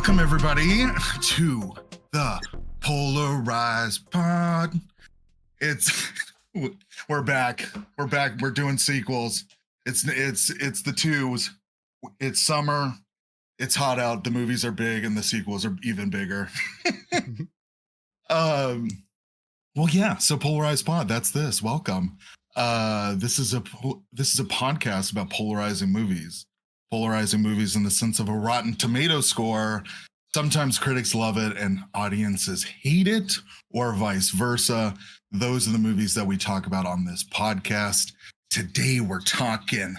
Welcome, everybody, to the Polarized Pod. We're back. We're doing sequels. It's the twos. It's summer. It's hot out. The movies are big, and the sequels are even bigger. Well, yeah. So Polarized Pod. That's this. Welcome. This is a podcast about polarizing movies. Polarizing movies in the sense of a Rotten Tomato score. Sometimes critics love it and audiences hate it, or vice versa. Those are the movies that we talk about on this podcast. Today we're talking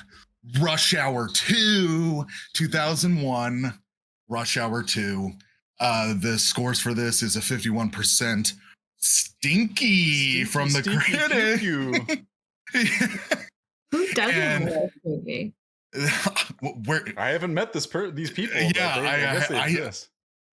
Rush Hour 2, 2001, Rush Hour 2. The scores for this is a 51% stinky from the critic. Who doesn't love this movie? I haven't met these people. Yeah, I guess they exist.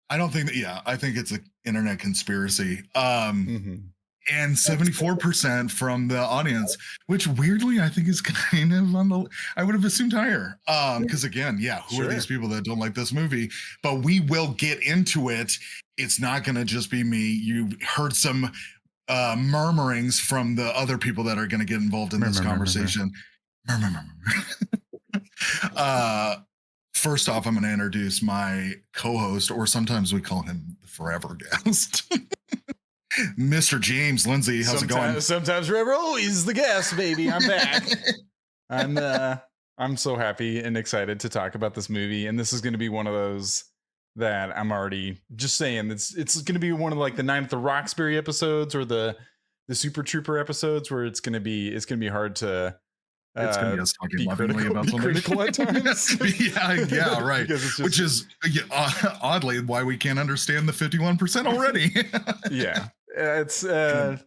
I don't think that. Yeah, I think it's an internet conspiracy. And 74% from the audience, which weirdly I think is kind of on the. I would have assumed higher. Because again, yeah, who are these people that don't like this movie? But we will get into it. It's not going to just be me. You heard some murmurings from the other people that are going to get involved in this conversation. First off, I'm going to introduce my co-host, or sometimes we call him the forever guest, Mr. James Lindsay. How's it going? Sometimes forever, always the guest, baby. I'm back. I'm so happy and excited to talk about this movie, and this is going to be one of those that I'm already just saying it's going to be one of like the Night at the Roxbury episodes or the Super Trooper episodes where it's going to be hard to. It's going to be us talking lovingly about something. Critical at times. yeah, right. Which is oddly why we can't understand the 51% already. Yeah, it's a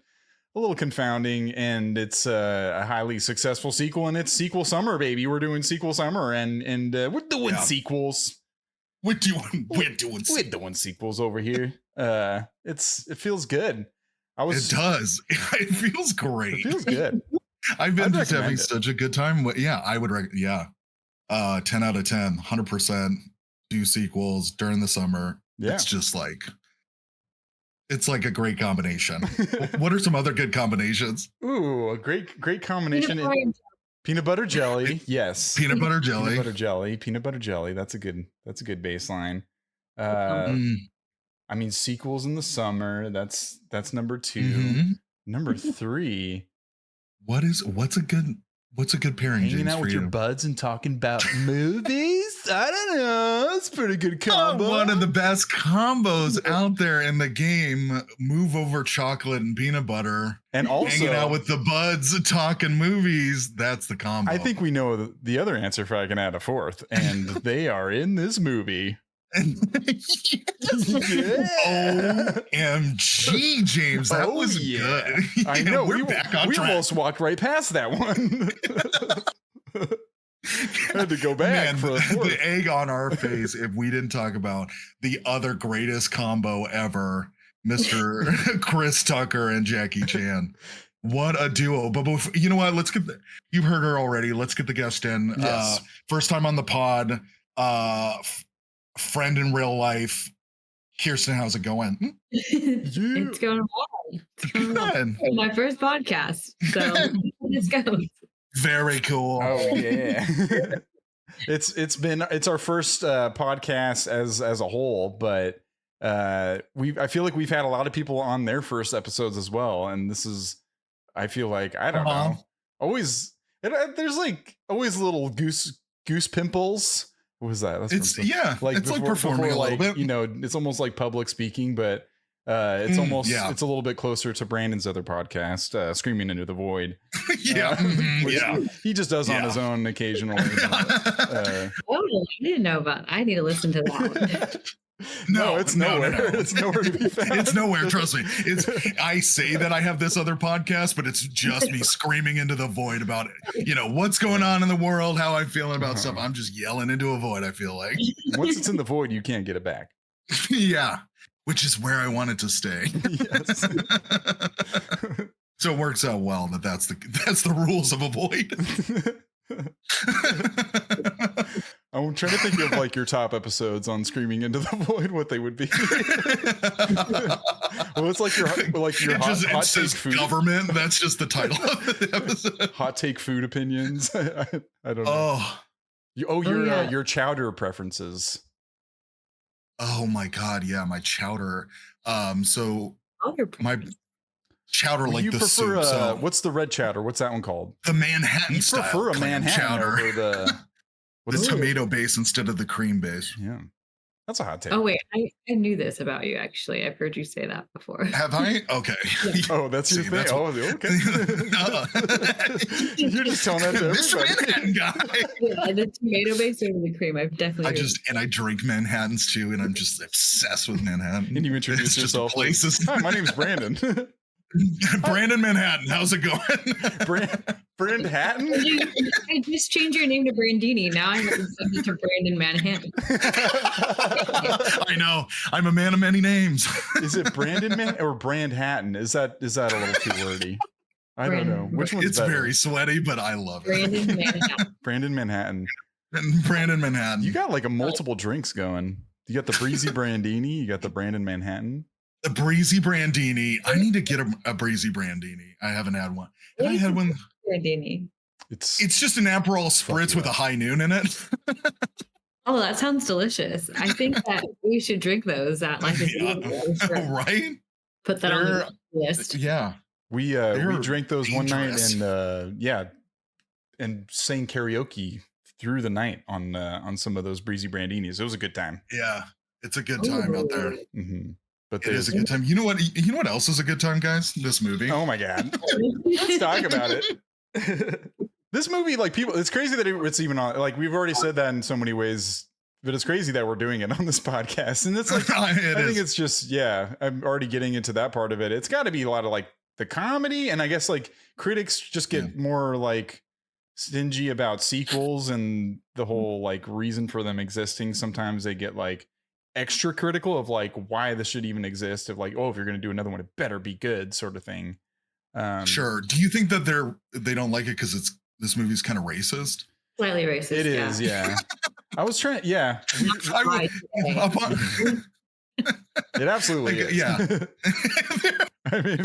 little confounding, and it's a highly successful sequel, and it's sequel summer, baby. We're doing sequel summer, and we're doing sequels. We're doing sequels over here. It feels good. It does. It feels great. It feels good. I've been just having such a good time. Yeah, I would 10 out of 10, 100% do sequels during the summer. Yeah. It's just like, it's like a great combination. What are some other good combinations? Ooh, a great combination. Peanut butter jelly. Yes. Peanut butter jelly. Peanut butter jelly. That's a good baseline. I mean, sequels in the summer. That's number 2. Mm-hmm. Number 3. What's a good pairing? Hanging out with your buds and talking about movies. I don't know. It's a pretty good combo. One of the best combos out there in the game. Move over chocolate and peanut butter, and also hanging out with the buds, talking movies. That's the combo. I think we know the other answer. If I can add a fourth, and they are in this movie. OMG, James, that was good. I know. We're back on track. We almost walked right past that one. I had to go back. Man, the egg on our face if we didn't talk about the other greatest combo ever, Mr. Chris Tucker and Jackie Chan. What a duo. But you know what? You've heard her already. Let's get the guest in. Yes. First time on the pod. Friend in real life, Kirsten. How's it going? It's going well. Good. My first podcast, so let's go. Very cool. Oh yeah. it's our first podcast as a whole, but I feel like we've had a lot of people on their first episodes as well, and this is, I feel like, I don't know, always there's like always little goose pimples. What was that? It's like performing a little bit. You know, it's almost like public speaking, but it's it's a little bit closer to Brandon's other podcast, Screaming Into the Void. He just does on his own occasionally. I didn't know about. I need to listen to that one. No, it's nowhere. No. It's nowhere to be found. It's nowhere. Trust me. I say that I have this other podcast, but it's just me screaming into the void about it. You know, what's going on in the world, how I'm feeling about stuff. I'm just yelling into a void, I feel like. Once it's in the void, you can't get it back. Yeah, which is where I want it to stay. Yes. So it works out well that's the rules of a void. I I'm trying to think of like your top episodes on Screaming into the Void, what they would be. Well, it's like your hot take food government. That's just the title of the episode. Hot take food opinions. I don't know. Your chowder preferences. Oh my god, yeah, my chowder. So my chowder like the prefer, soup. So what's the red chowder? What's that one called? The Manhattan you style. Prefer a Manhattan chowder. over the tomato base instead of the cream base. Yeah. That's a hot take. Oh wait, I knew this about you actually. I've heard you say that before. Have I? Okay. Yeah. Oh, that's your thing. Okay. You're just telling that to Mr. Manhattan guy. Yeah, the tomato base over the cream. I've definitely. I drink Manhattans too, and I'm just obsessed with Manhattan. And you introduce yourself. Places. Hi, my name's Brandon. Brandnon Manhattan. How's it going? Brand Hatton? I just changed your name to Brandini. Now I'm subject to Brandnon Manhattan. I know. I'm a man of many names. Is it Brandon Man or Brand Hatton? Is that a little too wordy? I don't know. Which one's better? Very sweaty, but I love Brandon Manhattan. Brandon Manhattan. Brandon Manhattan. You got like a multiple drinks going. You got the Breezy Brandini. You got the Brandon Manhattan. The Breezy Brandini. I need to get a Breezy Brandini. I haven't had one. Have I had one? Brandini. It's just an Aperol spritz with a high noon in it. Oh, that sounds delicious. I think that we should drink those at like right? Put that on the list. Yeah. We drank those dangerous. One night and sang karaoke through the night on some of those Breezy Brandinis. It was a good time. Yeah. It's a good time out there. Mm-hmm. But it is a good time. You know what else is a good time, guys? This movie. Oh my god. Let's talk about it. This movie, like people, it's crazy that it's even on. Like we've already said that in so many ways, but it's crazy that we're doing it on this podcast. And it's like I think it's just I'm already getting into that part of it. It's got to be a lot of like the comedy, and I guess like critics just get more like stingy about sequels and the whole like reason for them existing. Sometimes they get like extra critical of like why this should even exist, of like, oh, if you're going to do another one, it better be good, sort of thing. Sure. Do you think that they don't like it because this movie's kind of racist? Slightly racist. It is, yeah. I was trying, yeah. It absolutely is. Yeah. I mean,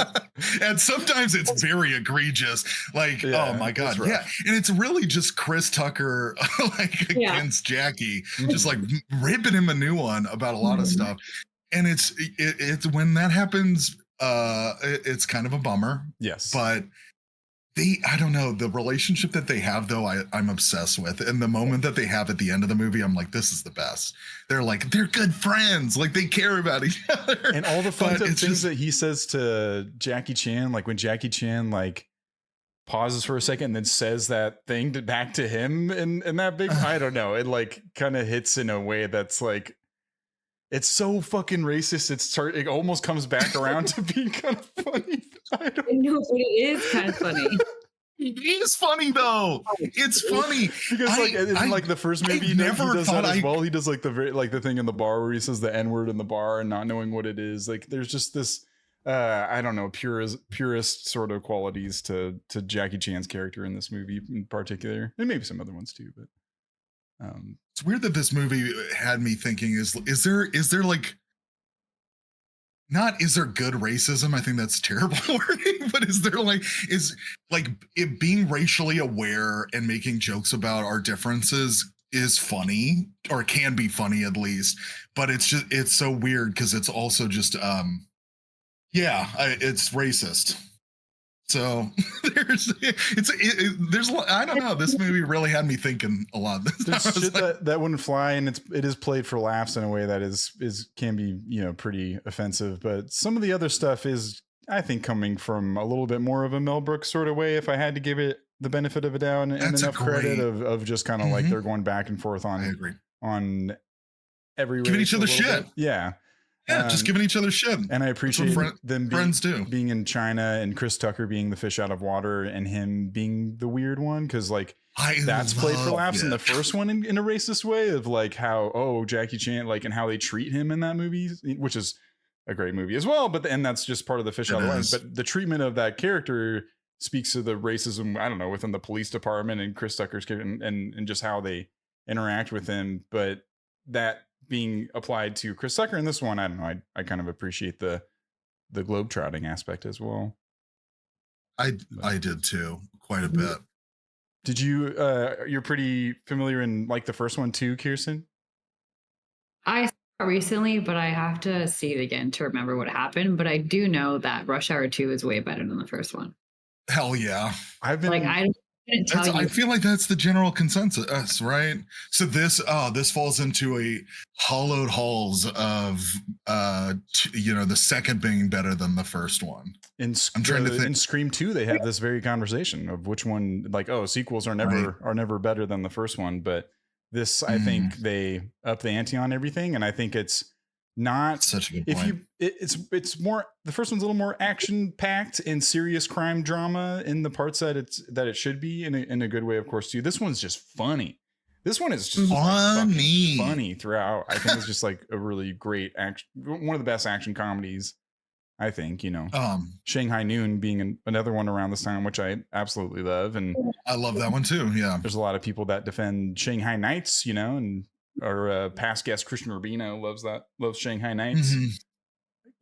and sometimes it's very egregious. Like, oh my god, yeah. And it's really just Chris Tucker like against Jackie, just like ripping him a new one about a lot of stuff. And it's when that happens, it's kind of a bummer. Yes, but I don't know, the relationship that they have though, I'm obsessed with. And the moment that they have at the end of the movie, I'm like, this is the best. They're good friends, like they care about each other. And all the fun things that he says to Jackie Chan, like when Jackie Chan like pauses for a second and then says that thing back to him in that big, I don't know, it like kind of hits in a way that's like, it's so fucking racist. It almost comes back around to being kind of funny. I know, but it is kind of funny. It is funny though. It's funny because like the first movie, he does that as well. He does like the thing in the bar where he says the N-word in the bar and not knowing what it is. Like there's just this I don't know, purist sort of qualities to Jackie Chan's character in this movie in particular, and maybe some other ones too. But it's weird that this movie had me thinking: is there like, not is there good racism? I think that's terrible wording, but is it being racially aware and making jokes about our differences is funny, or can be funny at least, but it's so weird because it's also just it's racist. So there's I don't know, this movie really had me thinking a lot. There's shit that wouldn't fly, and it is played for laughs in a way that can be, you know, pretty offensive. But some of the other stuff is, I think, coming from a little bit more of a Mel Brooks sort of way, if I had to give it the benefit of a doubt and enough credit of just kind of like they're going back and forth on every giving each other shit. Yeah. Yeah, just giving each other shit. And I appreciate them being in China, and Chris Tucker being the fish out of water and him being the weird one. Because like that's played for laughs in the first one in a racist way of like how, Jackie Chan, like, and how they treat him in that movie, which is a great movie as well. But and that's just part of the fish out of water. But the treatment of that character speaks to the racism, I don't know, within the police department and Chris Tucker's character and just how they interact with him. But that being applied to Chris Tucker in this one, I don't know. I kind of appreciate the globetrotting aspect as well. I did too, quite a bit. Did you? You're pretty familiar in like the first one too, Kirsten? I saw it recently, but I have to see it again to remember what happened. But I do know that Rush Hour 2 is way better than the first one. Hell yeah. I've been like I couldn't tell you. I feel like that's the general consensus, right? So this falls into a hollowed halls of the second being better than the first one. I'm trying to think. In Scream 2, they have this very conversation of which one, like, sequels are never better than the first one. But this, I think they up the ante on everything, and I think it's not such a good point. It's more, the first one's a little more action packed and serious crime drama in the parts that it should be in a good way, of course, too. This one's just funny. This one is just funny throughout. I think it's just like a really great action, one of the best action comedies, I think. Shanghai Noon being another one around this time, which I absolutely love, and I love that one too. Yeah, there's a lot of people that defend Shanghai Nights, and our past guest Christian Rubino loves Shanghai Nights.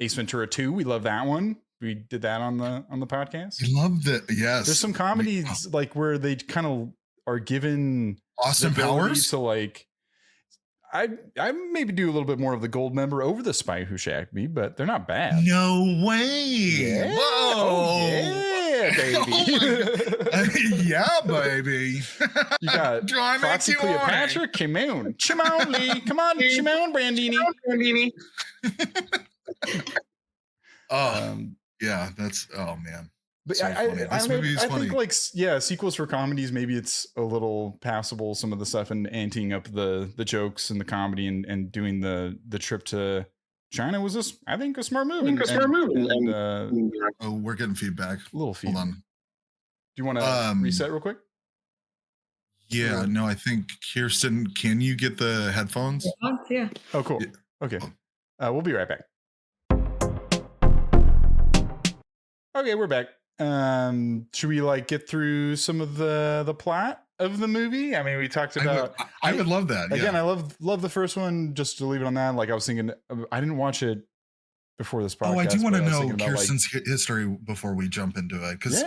Ace Ventura 2, we love that one. We did that on the podcast. We loved it. Yes, there's some comedies like where they kind of are given Austin Powers to like. I maybe do a little bit more of the gold member over the Spy Who Shagged Me, but they're not bad. No way! Yeah. Whoa! Oh, yeah, baby. Yeah, baby. You got Foxy Cleopatra, Chimone Lee. Come on, Chimone Brandini. Yeah, that's man. But so I think like sequels for comedies, maybe it's a little passable, some of the stuff, and anteing up the jokes and the comedy and doing the trip to China was this, I think, a smart move. We're getting feedback. A little feedback. Hold on. Do you want to reset real quick? Yeah, no, I think Kirsten, can you get the headphones? Yeah. Oh, cool. Yeah. Okay. We'll be right back. Okay, we're back. Should we like get through some of the plot of the movie? I mean, we talked about. I would love that. Again, yeah. I love the first one. Just to leave it on that. Like I was thinking, I didn't watch it before this podcast. Oh, I do want to know Kirsten's history before we jump into it, because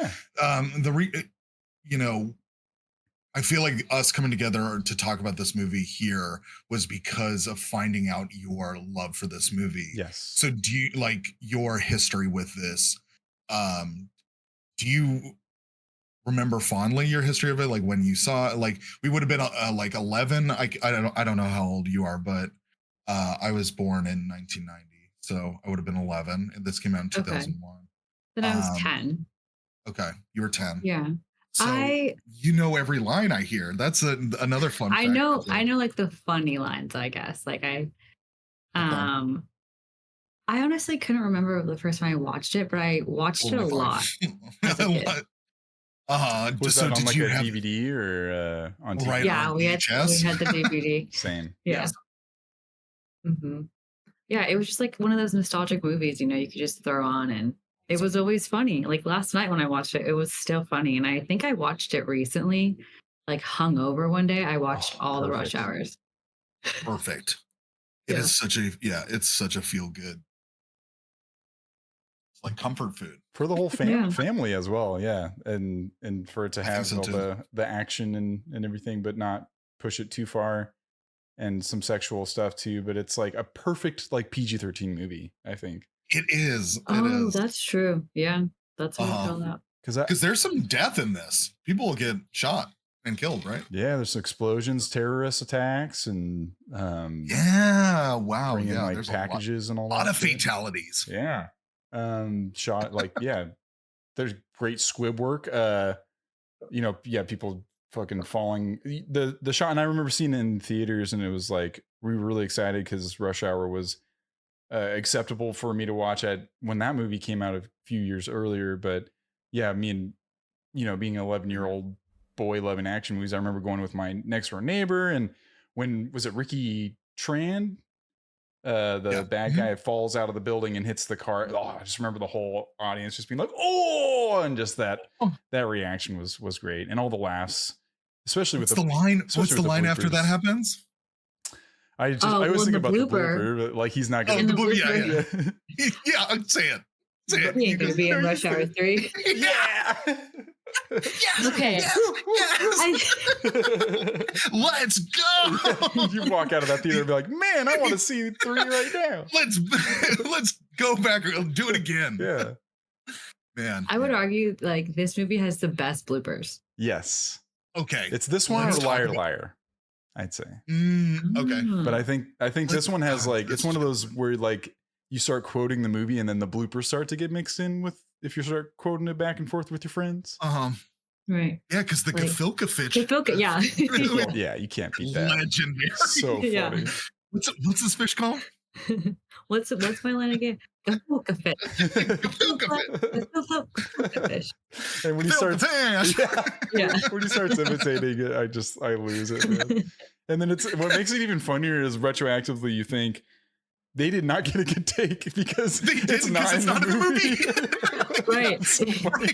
I feel like us coming together to talk about this movie here was because of finding out your love for this movie. Yes. So do you like your history with this? Do you remember fondly your history of it? Like when you saw it, like we would have been like 11. I don't know how old you are, but I was born in 1990, so I would have been 11. And this came out in 2001. Then I was 10. Okay, you were 10. Yeah. So you know every line I hear. That's another fun fact. I know like the funny lines, I guess. Like I honestly couldn't remember the first time I watched it, but I watched it a lot. Was that on like a DVD or on TV? Right, yeah, we had the DVD. Same. Yeah. Mm-hmm. Yeah, it was just like one of those nostalgic movies, you could just throw on, and it was always funny. Like last night when I watched it, it was still funny. And I think I watched it recently, like hungover one day. I watched all the Rush Hours. Perfect. It's such a feel good. Like comfort food for the whole family as well. Yeah. And for it to have all the action and everything, but not push it too far, and some sexual stuff too. But it's like a perfect like PG-13 movie, I think. It is. That's true. Yeah. That's what I call that. Because there's some death in this. People will get shot and killed, right? Yeah, there's terrorist attacks, and wow. Yeah, like there's packages and all that. A lot of fatalities. Yeah. Shot like there's great squib work. People fucking falling. The shot, and I remember seeing it in theaters, and it was like we were really excited because Rush Hour was acceptable for me to watch when that movie came out a few years earlier. But yeah, me and being an 11-year-old boy loving action movies, I remember going with my next door neighbor, and when was it Ricky Tran? The bad guy falls out of the building and hits the car. I just remember the whole audience just being like, "Oh!" and just that reaction was great, and all the laughs, especially What's with the line? especially What's the with line after that bloopers. happens? I Oh, always well, think the about the blooper. blooper, but like he's not Oh, gonna. the the movie. Yeah, blooper. yeah. Yeah, say it. Say it. He You ain't gonna just- be in There you Rush Hour go. 3. Yeah. Yes, Okay. yes. Let's go. You walk out of that theater and be like, man, I want to see 3 right now. Let's go back. Do it again. Yeah. Man. I would argue like this movie has the best bloopers. Yes. Okay. It's this one or Let's talk Liar about- Liar, I'd say. Okay. But I think this one has like, it's one of those where like you start quoting the movie and then the bloopers start to get mixed in with, if you start quoting it back and forth with your friends. Right. Yeah, because the Like, gefilte fish. Gefilte, yeah. Yeah, you can't beat that. Legendary. So funny. Yeah. What's this fish called? What's my line again? Gefilte fish. Gefilte fish. And when he Gefilte starts, fish. Yeah. when he starts imitating it, I lose it, man. And then it's what makes it even funnier is retroactively you think they did not get a good take because it's not in the movie. Right. So funny.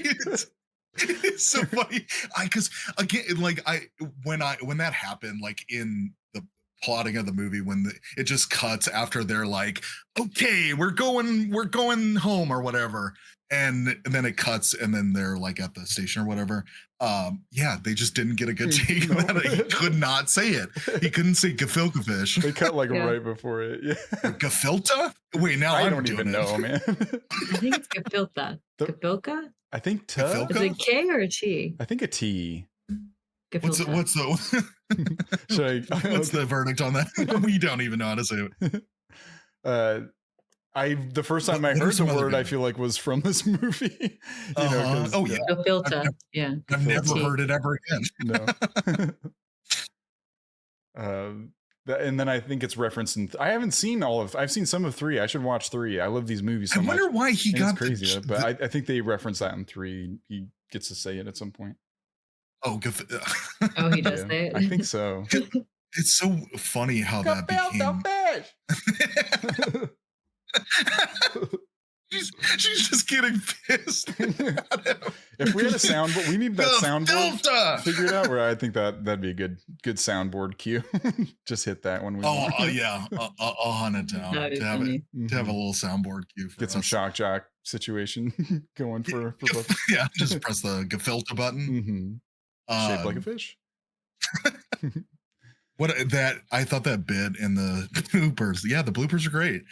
It's so funny. Because again, like when that happened, like in the plotting of the movie, when it just cuts after they're like, okay, we're going home or whatever, and then it cuts, and then they're like at the station or whatever. Yeah, they just didn't get a good take. No. He could not say it. He couldn't say gefilte fish. They cut like Yeah. right before it. Yeah. Gefilte? Wait, now I I'm don't doing even it. know, man. I think it's gefilte. The- Gefilka? I think Gefilte? Is it a K or a T? I think a T. What's Gefilte. Should I, what's the verdict on that? We don't even know how to say it. The first time I What are heard the some other word good I feel like was from this movie. You know, 'cause, Oh yeah, Gefilte. Yeah. I've never T. heard it ever again. No. And then I think it's referenced in. I haven't seen I've seen some of 3. I should watch 3. I love these movies so I much. wonder why he And got it's crazy, but I think they reference that in 3. He gets to say it at some point. Oh, Oh, he does Yeah, say it. I think so. it's so funny how that became. She's just getting pissed. If we had a soundboard, we need that soundboard Gefilte! figured out. Where I think that'd be a good soundboard cue. Just hit that when we. Oh yeah, I'll hunt it down That'd be to have funny. to have a little soundboard cue. For Get some us. shock jock situation going for both. Yeah, just press the gefilte button. Shaped like a fish. What that I thought that bit in the bloopers. Yeah, the bloopers are great.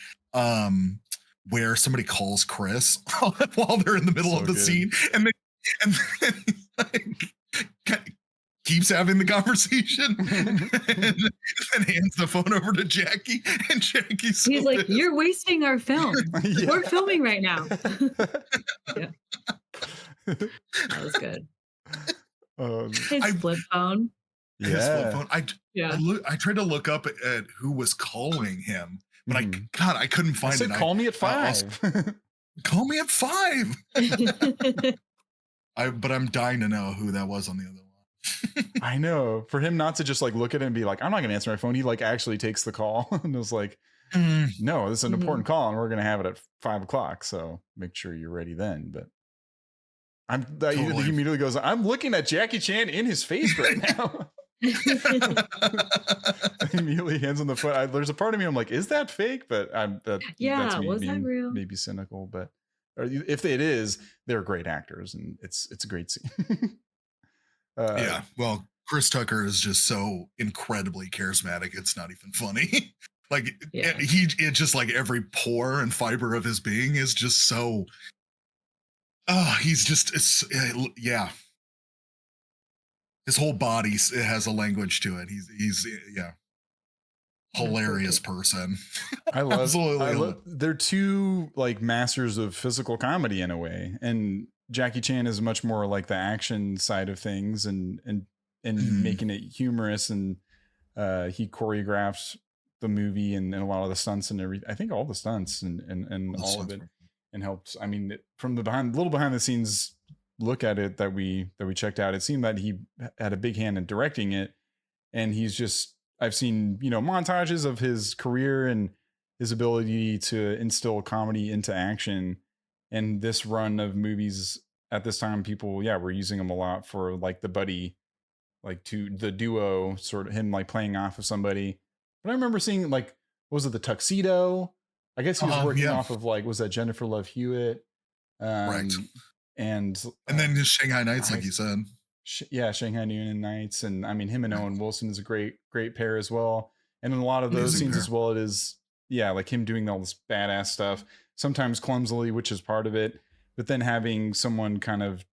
Where somebody calls Chris while they're in the middle So of the good. scene, and then like, keeps having the conversation, and hands the phone over to Jackie, and Jackie's so He's like, pissed. "You're wasting our film. Yeah. We're filming right now." Yeah. That was good. His I- flip phone. His flip Yeah. phone. Yeah. I tried to look up at who was calling him, but Mhm. I couldn't I find said, it. call me at I also- 5. Call me at 5. But I'm dying to know who that was on the other one. I know. For him not to just like look at it and be like, I'm not gonna answer my phone. He like actually takes the call and was like, no, this is an Mhm. important call and we're gonna have it at 5 o'clock. So make sure you're ready then. But Totally. he immediately goes, I'm looking at Jackie Chan in his face right now. He immediately hands him the phone. There's a part of me I'm like, is that fake? But Yeah, that's me was that being real? maybe cynical. But if it is, they're great actors and it's a great scene. Yeah. Well, Chris Tucker is just so incredibly charismatic. It's not even funny. Like Yeah. it just like every pore and fiber of his being is just so. He's just yeah. His whole body has a language to it. He's yeah. Hilarious person. I love, Absolutely. they're two like masters of physical comedy in a way, and Jackie Chan is much more like the action side of things and Mhm. making it humorous, and he choreographed the movie and a lot of the stunts and everything. I think all the stunts and all of it, and helped. I mean, from the little behind the scenes look at it that we checked out, it seemed that he had a big hand in directing it, and he's just. I've seen, montages of his career and his ability to instill comedy into action. And this run of movies at this time, people, were using him a lot for like the buddy like to the duo, sort of him like playing off of somebody. But I remember seeing like, what was it, the Tuxedo? I guess he was working off of like, was that Jennifer Love Hewitt? Right. And then just Shanghai Nights, like you said. Shanghai Noon and Nights. And I mean, him and Owen Wilson is a great pair as well. And in a lot of those scenes as well, it is, like him doing all this badass stuff, sometimes clumsily, which is part of it, but then having someone kind of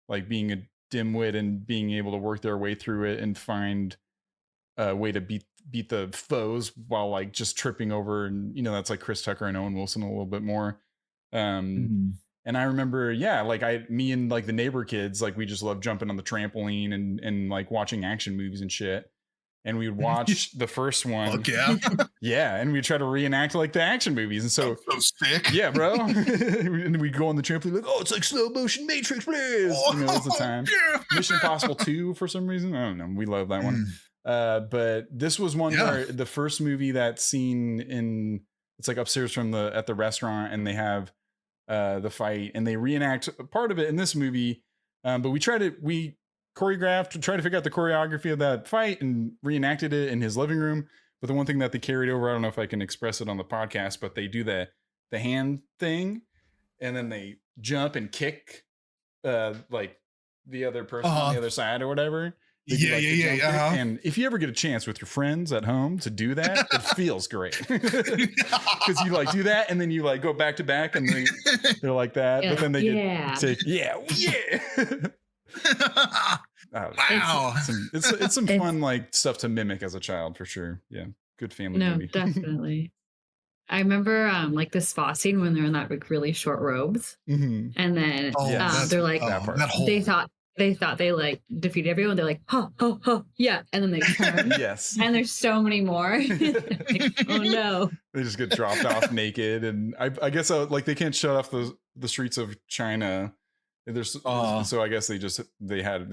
like being a dimwit and being able to work their way through it and find a way to beat the foes while like just tripping over. And, that's like Chris Tucker and Owen Wilson a little bit more. And I remember, me and like the neighbor kids, like we just loved jumping on the trampoline and like watching action movies and shit. And we'd watch the first one. Yeah. And we'd try to reenact like the action movies. And so sick. Yeah, bro. And we'd go on the trampoline like, oh, it's like slow motion Matrix, please. That's the time. Yeah. Mission Impossible 2 for some reason. I don't know. We love that one. But this was one where the first movie that scene it's like upstairs at the restaurant, and they have the fight, and they reenact part of it in this movie. But we tried to figure out the choreography of that fight and reenacted it in his living room. But the one thing that they carried over, I don't know if I can express it on the podcast, but they do the hand thing, and then they jump and kick like the other person on the other side or whatever. Yeah. And if you ever get a chance with your friends at home to do that, it feels great. Because you like do that, and then you like go back to back, and they're like that. But then they get sick. Wow. It's some fun like stuff to mimic as a child for sure. Yeah. Good family movie. No, definitely. I remember like the spa scene when they're in that like really short robes. And then they're like, they thought they like defeated everyone. They're like, yeah. And then they turn. Yes. And there's so many more. Like, oh no. They just get dropped off naked. And I guess like they can't shut off the streets of China. So I guess they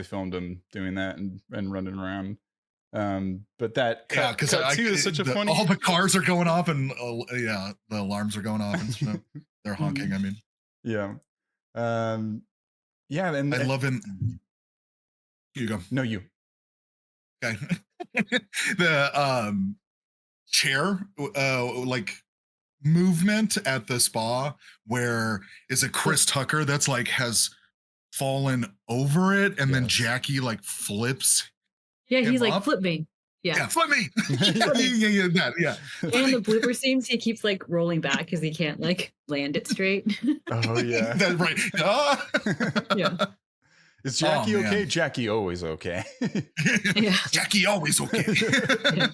filmed them doing that and running around. But that cut too is such a funny. All the cars are going off, and the alarms are going off and stuff. They're honking. I mean, yeah. Yeah, and I love him. You go. No, you. Okay. The chair like movement at the spa, where is it Chris Tucker that's like has fallen over it, and then Jackie like flips. Yeah, he's like, flip me. Yeah, flip me. Yeah. And the blooper scenes, he keeps like rolling back because he can't like land it straight. Oh yeah, that's right. Yeah. Is Jackie okay? Jackie always okay. Yeah. Jackie always okay. Yeah.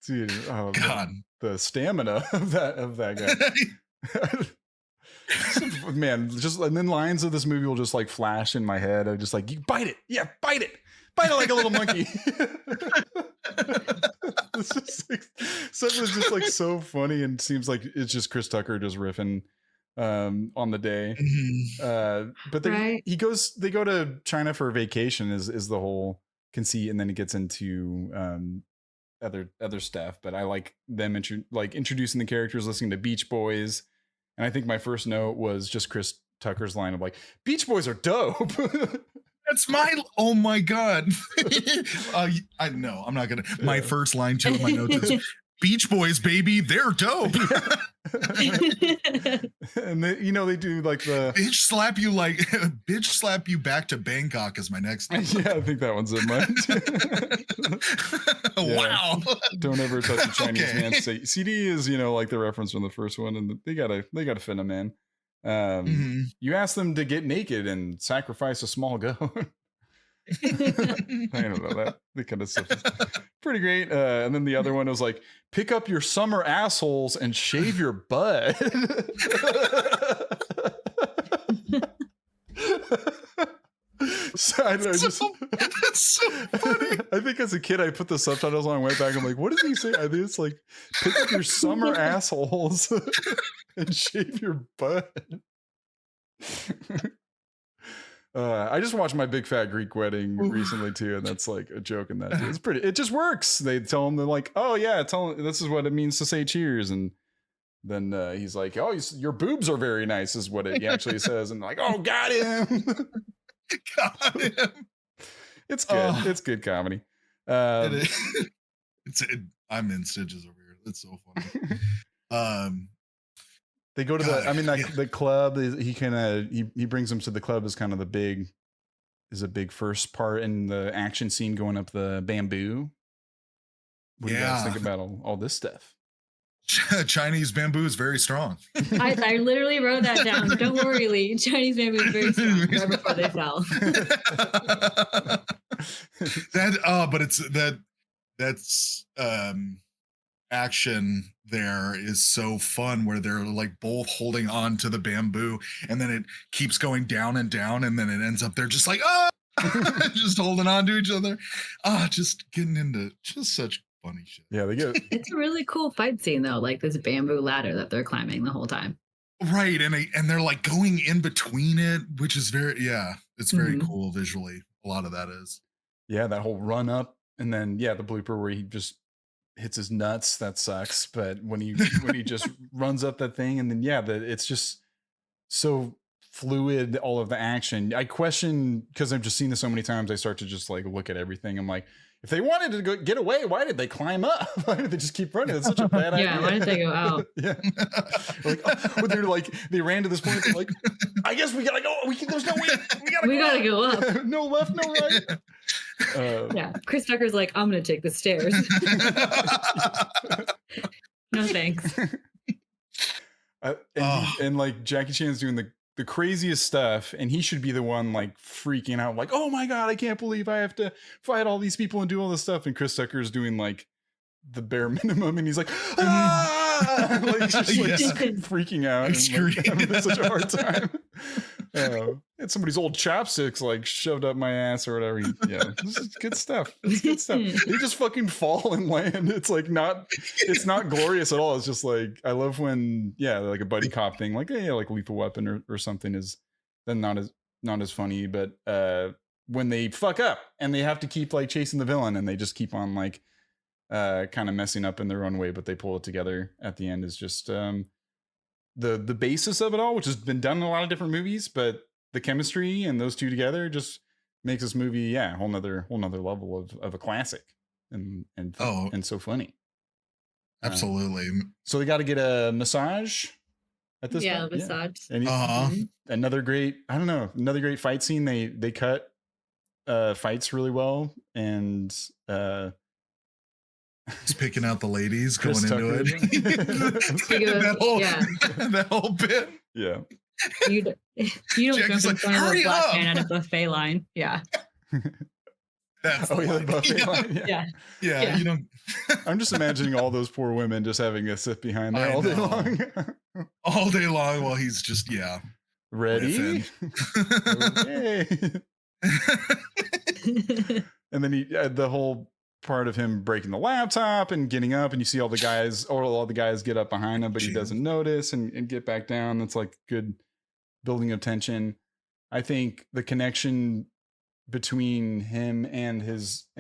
Dude, God, the stamina of that guy. Man, and then lines of this movie will just like flash in my head. I'm just like, you bite it. Yeah, bite it like a little monkey. It's just like, stuff is just like so funny, and seems like it's just Chris Tucker just riffing on the day. But they go to China for a vacation is the whole conceit, and then it gets into other stuff. But I like them introducing the characters, listening to Beach Boys. And I think my first note was just Chris Tucker's line of like, Beach Boys are dope. That's oh my God. I know, I'm not going to. My first line too of my notes is, Beach Boys, baby, they're dope. And they do like the bitch slap you back to Bangkok is my next one. Yeah, I think that one's in mine. Wow. Don't ever touch a Chinese man. CD is like the reference from the first one, and they gotta fit him in. You ask them to get naked and sacrifice a small goat. I don't know, that kind of stuff is pretty great. And then the other one was like, pick up your summer assholes and shave your butt. So I don't know, that's so funny. I think as a kid I put the subtitles on and went back. I'm like, what does he say? I think it's like, pick up your summer assholes and shave your butt. I just watched My Big Fat Greek Wedding recently too, and that's like a joke in that too. It's pretty. It just works. They tell him, they're like, oh yeah, tell him this is what it means to say cheers, and then he's like, oh, your boobs are very nice, is what he actually says, and like, oh, got him. Got him. It's good. It's good comedy. It is. I'm in stitches over here. It's so funny. They go to the club. He brings them to the club as kind of a big first part in the action scene going up the bamboo. What do you guys think about all this stuff? Chinese bamboo is very strong. I literally wrote that down. Don't worry, Lee. Chinese bamboo is very strong right before they fell. That's action there is so fun where they're like both holding on to the bamboo and then it keeps going down and down and then it ends up they're just like just holding on to each other, just getting into just such funny shit. Yeah, it's a really cool fight scene though, like this bamboo ladder that they're climbing the whole time, right? And they're like going in between it, which is it's very cool visually. A lot of that is that whole run up and then the blooper where he just hits his nuts, that sucks. But when he just runs up that thing and then it's just so fluid, all of the action. I question, because I've just seen this so many times, I start to just like look at everything. I'm like, if they wanted to get away, why did they climb up? Why did they just keep running? It's such a bad idea. Why did they go out? They're like, they ran to this point. They're like, I guess we gotta go. There's no way. We gotta go up. No left, no right. Chris Tucker's like, I'm gonna take the stairs. No thanks. And like Jackie Chan's doing the craziest stuff, and he should be the one like freaking out, like, oh my god, I can't believe I have to fight all these people and do all this stuff. And Chris Tucker's doing like the bare minimum, and he's like, like just freaking out and having such a hard time. It's somebody's old chopsticks like shoved up my ass or whatever. This is good stuff. It's good stuff. They just fucking fall and land. It's like it's not glorious at all. It's just like, I love when like a buddy cop thing, like like Lethal Weapon or something is then not as funny. But when they fuck up and they have to keep like chasing the villain and they just keep on like kind of messing up in their own way, but they pull it together at the end, is just the basis of it all, which has been done in a lot of different movies, but the chemistry and those two together just makes this movie a whole nother level of a classic and so funny. Absolutely. So they got to get a massage at this point. Massage. And another great fight scene. They cut fights really well, and he's picking out the ladies Chris going Tucker. into it. That whole bit. Yeah. You don't jump in front of a black man at a buffet line. Yeah. That's the buffet line. Yeah. You don't. I'm just imagining all those poor women just having to sit behind there all day long. All day long while he's just ready. Okay. And then the whole part of him breaking the laptop and getting up, and you see all the guys get up behind him, but he doesn't notice and get back down. That's like good building of tension. I think the connection between him and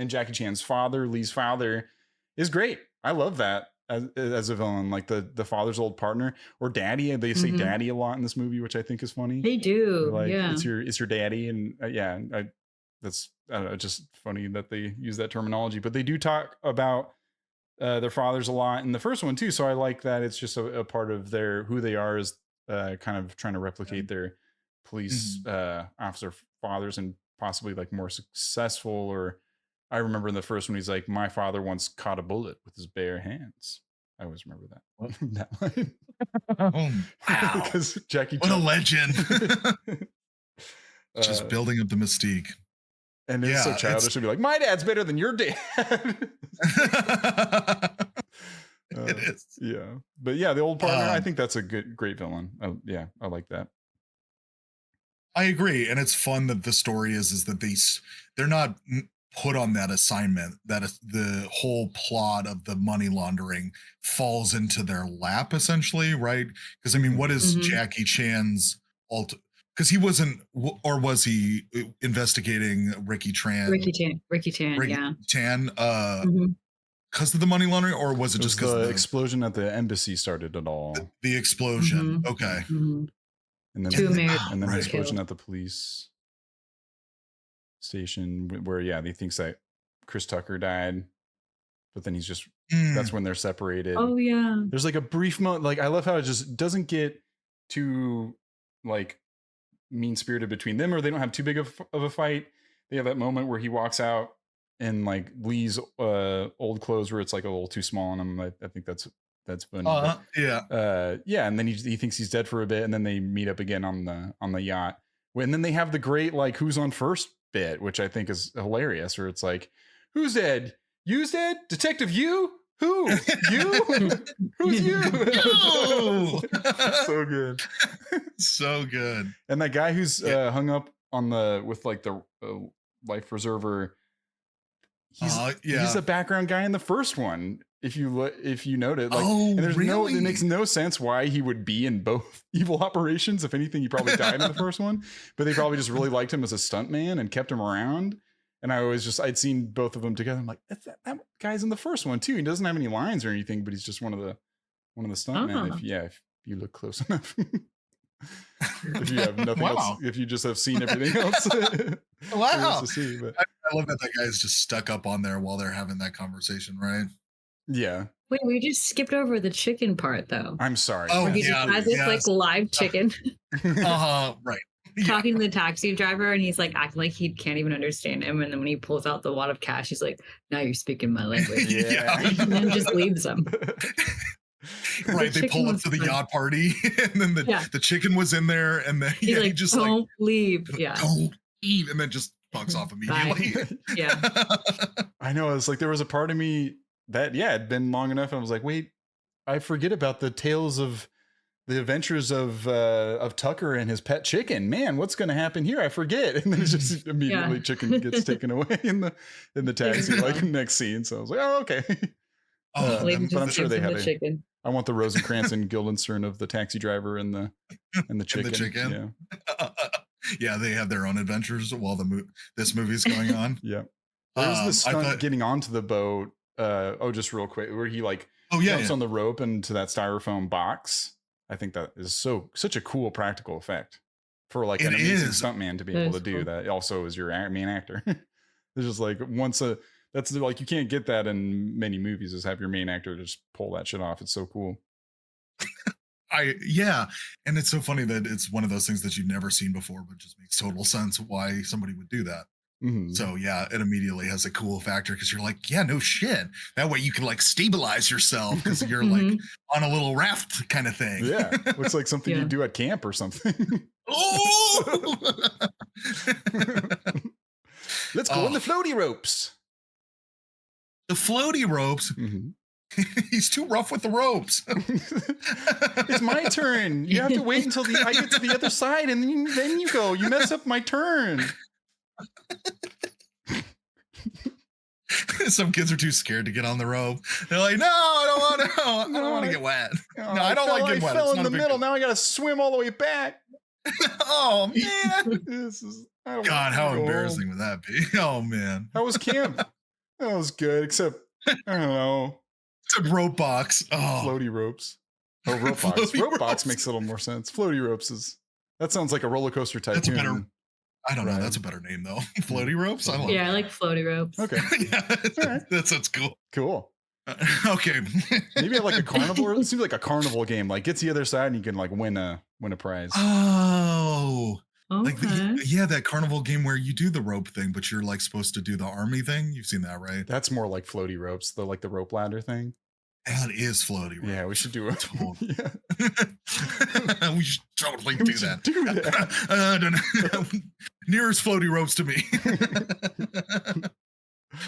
Jackie Chan's father, Lee's father, is great. I love that as a villain, like the father's old partner or daddy. They say daddy a lot in this movie, which I think is funny. They do. Like, it's your daddy. And that's, I don't know, just funny that they use that terminology, but they do talk about their fathers a lot in the first one too. So I like that it's just a part of who they are, is kind of trying to replicate their police officer fathers, and possibly like more successful. Or I remember in the first one, he's like, my father once caught a bullet with his bare hands. I always remember that. That line. Wow. Because Jackie What a legend. Just building up the mystique. And it's so childish to be like, my dad's better than your dad. It is. Yeah. But the old partner, I think that's a great villain. I like that. I agree. And it's fun that the story is that they're not put on that assignment, that the whole plot of the money laundering falls into their lap, essentially, right? Because I mean, what is Jackie Chan's because he wasn't, or was he investigating Ricky Tan, because of the money laundering, or was it just because the explosion at the embassy started it all? The explosion. Okay. And then the explosion at the police. station where he thinks that Chris Tucker died, but then that's when they're separated. Oh yeah. There's like a brief moment. Like I love how it just doesn't get too like mean spirited between them, or they don't have too big of a fight. They have that moment where he walks out in like Lee's old clothes where it's like a little too small on him. I think that's funny. Yeah, and then he thinks he's dead for a bit, and then they meet up again on the yacht. And then they have the great like who's on first bit, which I think is hilarious. Where it's like, who's dead? You's dead? Detective you? Who? You? Who's you? So good. So good. And that guy who's hung up on with like the life preserver, he's a background guy in the first one. If you noted, like, and there's really? It makes no sense why he would be in both evil operations. If anything, he probably died in the first one, but they probably just really liked him as a stuntman and kept him around. And I'd seen both of them together. I'm like, that guy's in the first one too. He doesn't have any lines or anything, but he's just one of the stuntmen. If you look close enough. If you have nothing else, if you just have seen everything else. Wow. To see, but. I love that guy is just stuck up on there while they're having that conversation, right? Yeah. Wait, we just skipped over the chicken part though. I'm sorry. Oh, he just has this like live chicken. Right. Talking to the taxi driver, and he's like acting like he can't even understand him. And then when he pulls out the wad of cash, he's like, "Now you're speaking my language." And then just leaves hthem. Right, they pull up to the yacht party, and then the chicken was in there, and then he's like, he just don't leave, don't leave, and then just fucks off immediately. I know. It's like there was a part of me that it'd been long enough, and I was like, wait, I forget about the tales of the adventures of Tucker and his pet chicken. Man, what's going to happen here? I forget. And then it's just immediately chicken gets taken away in the taxi, like next scene. So I was like, oh, okay. But I'm sure they had chicken. I want the Rosencrantz and Guildenstern of the taxi driver and the chicken. Yeah, they have their own adventures while this movie's going on. Yeah. There's the stunt getting onto the boat. Just real quick, where he jumps on the rope into that styrofoam box. I think that is such a cool practical effect for like an amazing stuntman to be able to do that. Also, as your main actor, it's just like that's like you can't get that in many movies. Is have your main actor just pull that shit off. It's so cool. And it's so funny that it's one of those things that you've never seen before, but just makes total sense why somebody would do that. Mm-hmm. So it immediately has a cool factor because you're like, no shit. That way you can like stabilize yourself because you're like on a little raft kind of thing. Yeah, looks like something you do at camp or something. Oh, let's go on the floaty ropes. The floaty ropes. Mm-hmm. He's too rough with the ropes. It's my turn. You have to wait until I get to the other side, and then you go. You mess up my turn. Some kids are too scared to get on the rope. They're like, "No, I don't want to get wet. No, I don't like getting wet. I fell in the middle. Now I got to swim all the way back." Oh man, God, how embarrassing would that be? Oh man, how was camp? That was good, except I don't know. It's a rope box. Oh, floaty ropes. Oh, rope box. Rope box makes a little more sense. Floaty ropes that sounds like a roller coaster type. That's better. I don't know. That's a better name though. Floaty ropes. I like floaty ropes. Okay. That sounds cool. Cool. Okay. Maybe like a carnival. It seems like a carnival game. Like get to the other side and you can like win a prize. Oh. Okay. Like that carnival game where you do the rope thing, but you're like supposed to do the army thing. You've seen that, right? That's more like floaty ropes, the rope ladder thing. That is floaty ropes. Yeah, we should do it. We should totally do that. Nearest floaty ropes to me.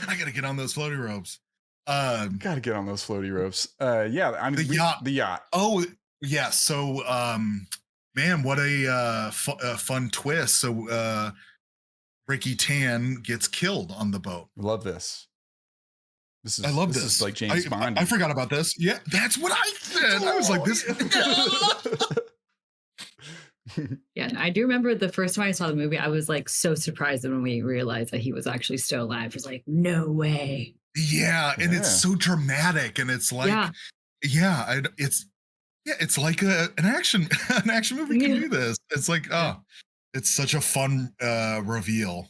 I gotta get on those floaty ropes. Gotta get on those floaty ropes. The yacht. Oh yeah. So man, what a fun twist. So Ricky Tan gets killed on the boat. Love this. I love this. Is like James Bond. I forgot about this. Yeah, that's what I said. I was like, this. Yeah, I do remember the first time I saw the movie, I was like so surprised when we realized that he was actually still alive. I was like, no way. Yeah, and it's so dramatic, and it's like, it's like an action movie can do this. It's like, it's such a fun reveal.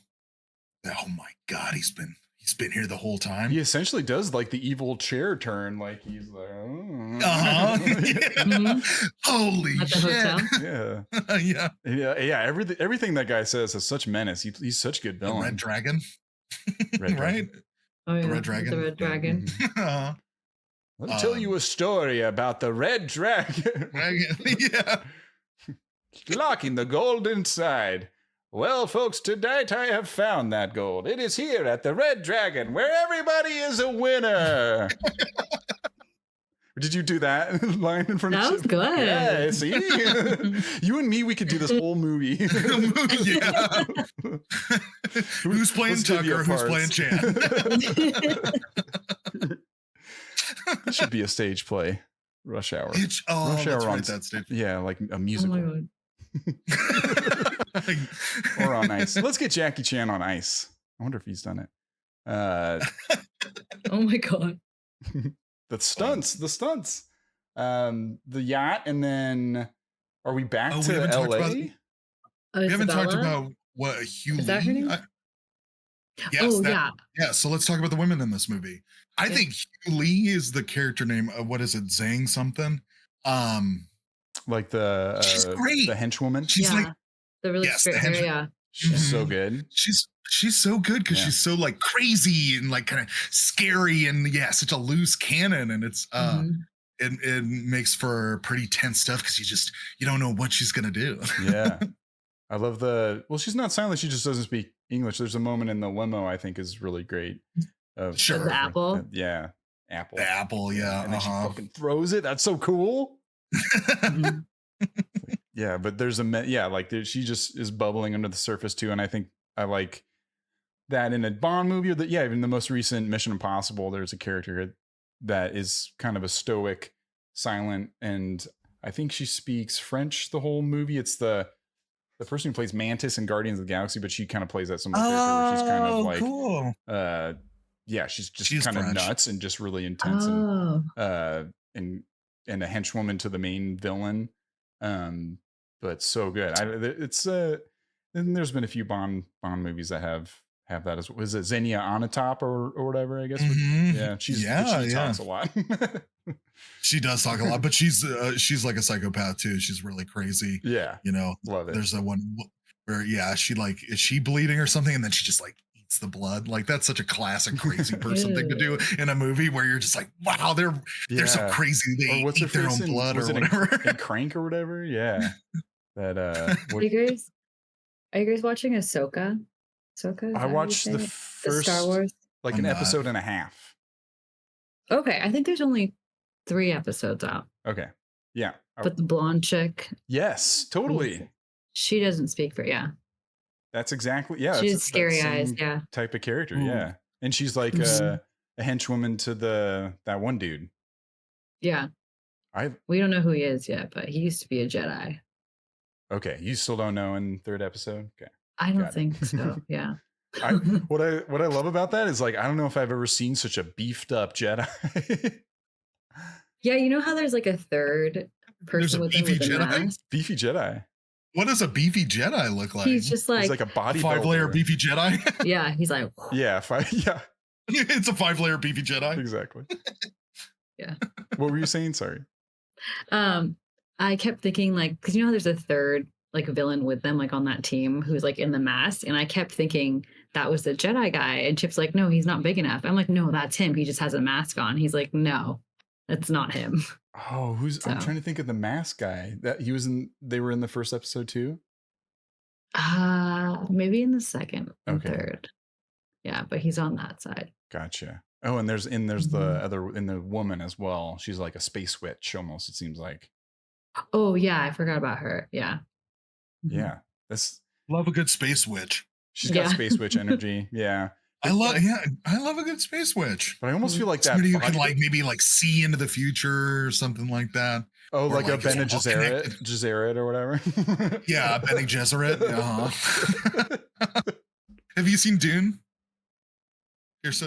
Oh my God, he's been here the whole time. He essentially does like the evil chair turn, like he's like, Yeah. Holy At the shit! hotel. yeah. Everything that guy says has such menace. He's such a good villain. The Red Dragon, Red right? Oh yeah, The Red Dragon. The Red Dragon. Yeah. Let me tell you a story about the Red Dragon. Yeah. Locking the gold inside. Well, folks, tonight I have found that gold. It is here at the Red Dragon, where everybody is a winner. Did you do that line in front of you? That was good. Yeah, see? You and me, we could do this whole movie. Yeah. Who's playing Tucker? Who's playing Chan? This should be a stage play. Rush Hour. Rush Hour on that stage. Yeah, like a musical. Oh my God. Or on ice. Let's get Jackie Chan on ice. I wonder if he's done it. Oh my God. The stunts. The yacht, and then are we back to LA? We haven't talked about what Hugh Is that Lee. her name? Yes. Yeah. Yeah. So let's talk about the women in this movie. I think Hugh Lee is the character name of what is it? Zhang something. Like the she's great. The henchwoman. She's like the really straight hair. Yeah. She's so good. She's so good because she's so like crazy and like kind of scary and such a loose cannon, and it's it makes for pretty tense stuff because you don't know what she's gonna do. Yeah. I love she's not silent, she just doesn't speak English. There's a moment in the limo I think is really great. The apple. Apple. The apple, yeah. And then she fucking throws it. That's so cool. Yeah, but there's she just is bubbling under the surface too, and I think I like that in a Bond movie, or even the most recent Mission Impossible. There's a character that is kind of a stoic, silent, and I think she speaks French the whole movie. It's the person who plays Mantis in Guardians of the Galaxy, but she kind of plays that similar character where she's kind of like cool. She's kind of nuts and just really intense and a henchwoman to the main villain. But so good. And there's been a few Bond movies that have that as well. Is it Xenia Onatopp or whatever, I guess? Yeah, she talks a lot. She does talk a lot, but she's like a psychopath too. She's really crazy. Yeah. Love it. There's a one where she like, is she bleeding or something? And then she just like eats the blood. Like that's such a classic crazy person thing to do in a movie where you're just like, wow, they're so crazy. They eat their own blood or whatever. In Crank or whatever. Yeah. That Are you guys watching Ahsoka? I watched the first Star Wars, like an episode and a half. Okay, I think there's only 3 episodes out. Okay, yeah. But the blonde chick. Yes, totally. She doesn't speak for That's exactly She has scary eyes. Yeah. Type of character. Yeah, and she's like a henchwoman to that one dude. Yeah. We don't know who he is yet, but he used to be a Jedi. Okay, you still don't know in 3rd episode. Okay. I don't think so. Yeah. What I love about that is like I don't know if I've ever seen such a beefed up Jedi. Yeah, you know how there's like a 3rd person with a mask? Beefy Jedi. What does a beefy Jedi look like? He's just like he's like a body 5-layer beefy Jedi. Yeah, he's like It's a 5-layer beefy Jedi. Exactly. Yeah. What were you saying? Sorry. I kept thinking like, because how there's a 3rd like villain with them, like on that team who's like in the mask. And I kept thinking that was the Jedi guy. And Chip's like, no, he's not big enough. I'm like, no, that's him. He just has a mask on. He's like, no, that's not him. Oh, I'm trying to think of the mask guy that they were in the first episode too. Maybe in the 2nd and 3rd. Yeah, but he's on that side. Gotcha. Oh, and there's the woman as well. She's like a space witch almost, it seems like. Oh yeah, I forgot about her. Yeah. Yeah. Love a good space witch. She's got space witch energy. Yeah. I love a good space witch. But I almost feel like that somebody who can like maybe like see into the future or something like that. Oh, like a Bene Gesserit or whatever. Yeah, Bene Gesserit. Have you seen Dune? It's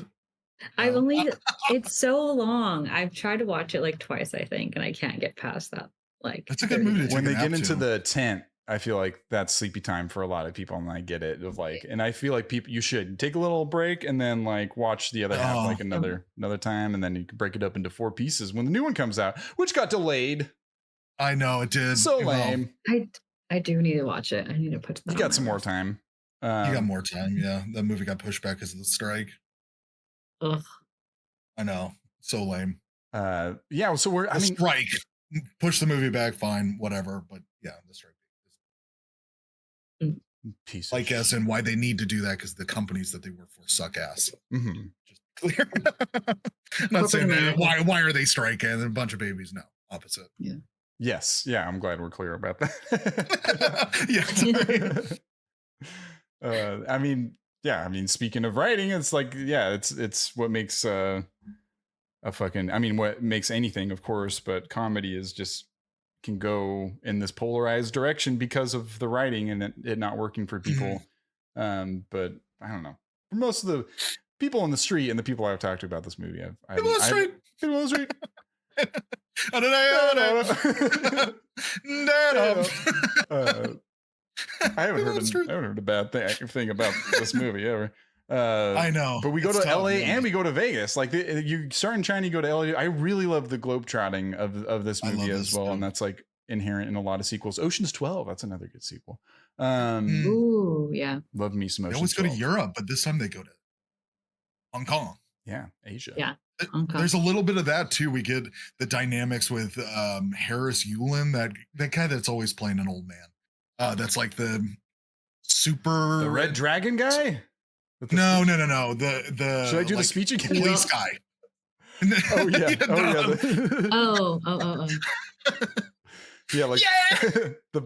so long. I've tried to watch it like twice, I think, and I can't get past that. Like that's a good movie. When they get into the tent I feel like that's sleepy time for a lot of people, and I get it. Of like, and I feel like you should take a little break and then like watch the other half like another time, and then you can break it up into 4 pieces when the new one comes out, which got delayed. I know it did. So lame. I do need to watch it. I need to put. You got some more time. You got more time. Yeah, that movie got pushed back because of the strike. Ugh. I know. So lame. Yeah. So we're. I mean, strike. Push the movie back. Fine. Whatever. But yeah, the strike. Piece like as in why they need to do that because the companies that they work for suck ass. Just clear. Not saying that. Why are they striking? And a bunch of babies. No, opposite. Yeah. Yes. Yeah. I'm glad we're clear about that. Yeah. I mean, yeah. I mean, speaking of writing, it's like, yeah, it's what makes a fucking. I mean, what makes anything, of course, but comedy is just. Can go in this polarized direction because of the writing and it not working for people. But I don't know. For most of the people on the street and the people I've talked to about this movie, people on the street. I haven't heard a bad thing about this movie ever. I know, but we go to LA and we go to Vegas. Like you start in China, you go to LA. I really love the globetrotting of this movie as well, and that's like inherent in a lot of sequels. Ocean's 12, that's another good sequel. Ooh, yeah, love me some Ocean's. They always go to Europe, but this time they go to Hong Kong. Yeah, Asia. Yeah, there's a little bit of that too. We get the dynamics with Harris Yulin, that guy that's always playing an old man. That's like the Red Dragon guy. No. The should I do the speech again? Police guy. Oh yeah. Yeah,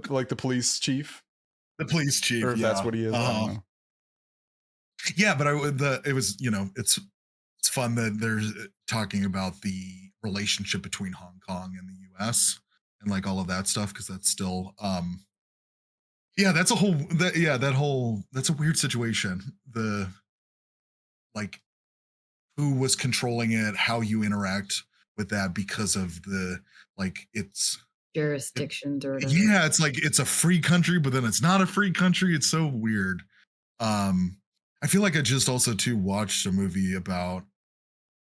like the police chief. The police chief. Or if that's what he is. I don't know. Yeah, but it was, it's fun that there's talking about the relationship between Hong Kong and the US and like all of that stuff, because that's still yeah, that's a weird situation. The like who was controlling it, how you interact with that because of the like it's jurisdictions or whatever. Yeah, it's like it's a free country, but then it's not a free country. It's so weird. I feel like I just also too watched a movie about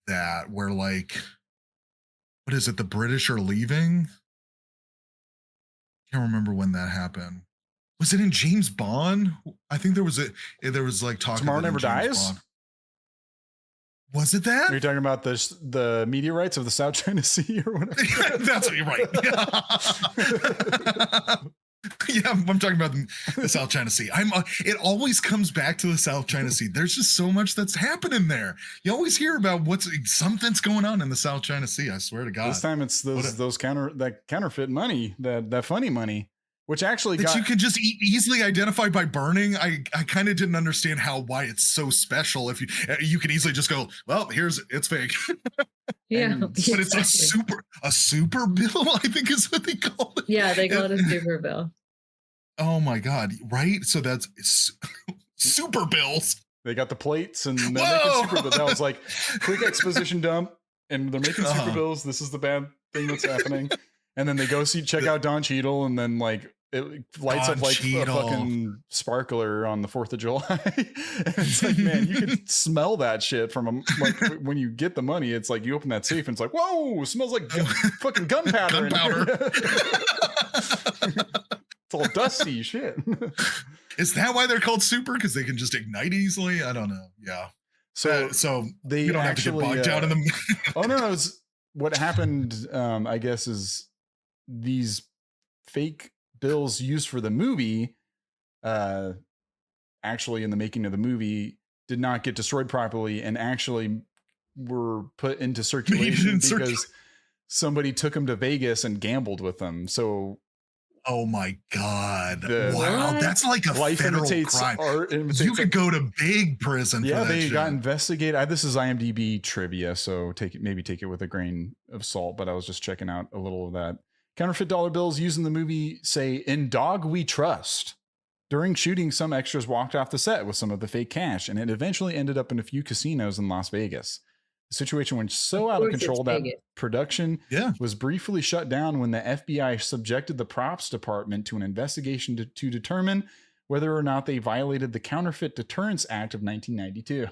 that where like what is it? The British are leaving. Can't remember when that happened. Was it in James Bond? I think there was like talk. Tomorrow Never Dies. Bond. Was it that? Are you talking about the meteorites of the South China Sea or whatever? That's what you're right. Yeah, I'm talking about the South China Sea. It always comes back to the South China Sea. There's just so much that's happening there. You always hear about something's going on in the South China Sea. I swear to God. This time it's those counterfeit money, that funny money. Which actually you can just easily identify by burning. I kind of didn't understand why it's so special. If you can easily just go, well, it's fake. Yeah, but it's a super bill, I think is what they call it. Yeah, they call it a super bill. Oh my God! Right? So that's super bills. They got the plates and they're making super bills. That was like quick exposition dump, and they're making super bills. This is the bad thing that's happening. And then they go check out Don Cheadle, and then like it lights up like a fucking sparkler on the 4th of July. And it's like, man, you can smell that shit from like when you get the money. It's like you open that safe and it's like, whoa, it smells like fucking gunpowder. It's all dusty shit. Is that why they're called super? Because they can just ignite easily? I don't know. Yeah. So they don't have to get bogged down in them. Oh no, what happened, I guess, is these fake bills used for the movie, actually in the making of the movie, did not get destroyed properly and actually were put into circulation because somebody took them to Vegas and gambled with them. So, oh my God! Wow, that's like a life federal imitates crime. Art you could go to big prison. Yeah, for that they shit. got investigated. This is IMDb trivia, so take it with a grain of salt. But I was just checking out a little of that. Counterfeit dollar bills used in the movie say, "In Dog We Trust." During shooting, some extras walked off the set with some of the fake cash, and it eventually ended up in a few casinos in Las Vegas. The situation went so Of out of course it's control that Vegas. production Yeah. was briefly shut down when the FBI subjected the props department to an investigation to determine whether or not they violated the Counterfeit Deterrence Act of 1992.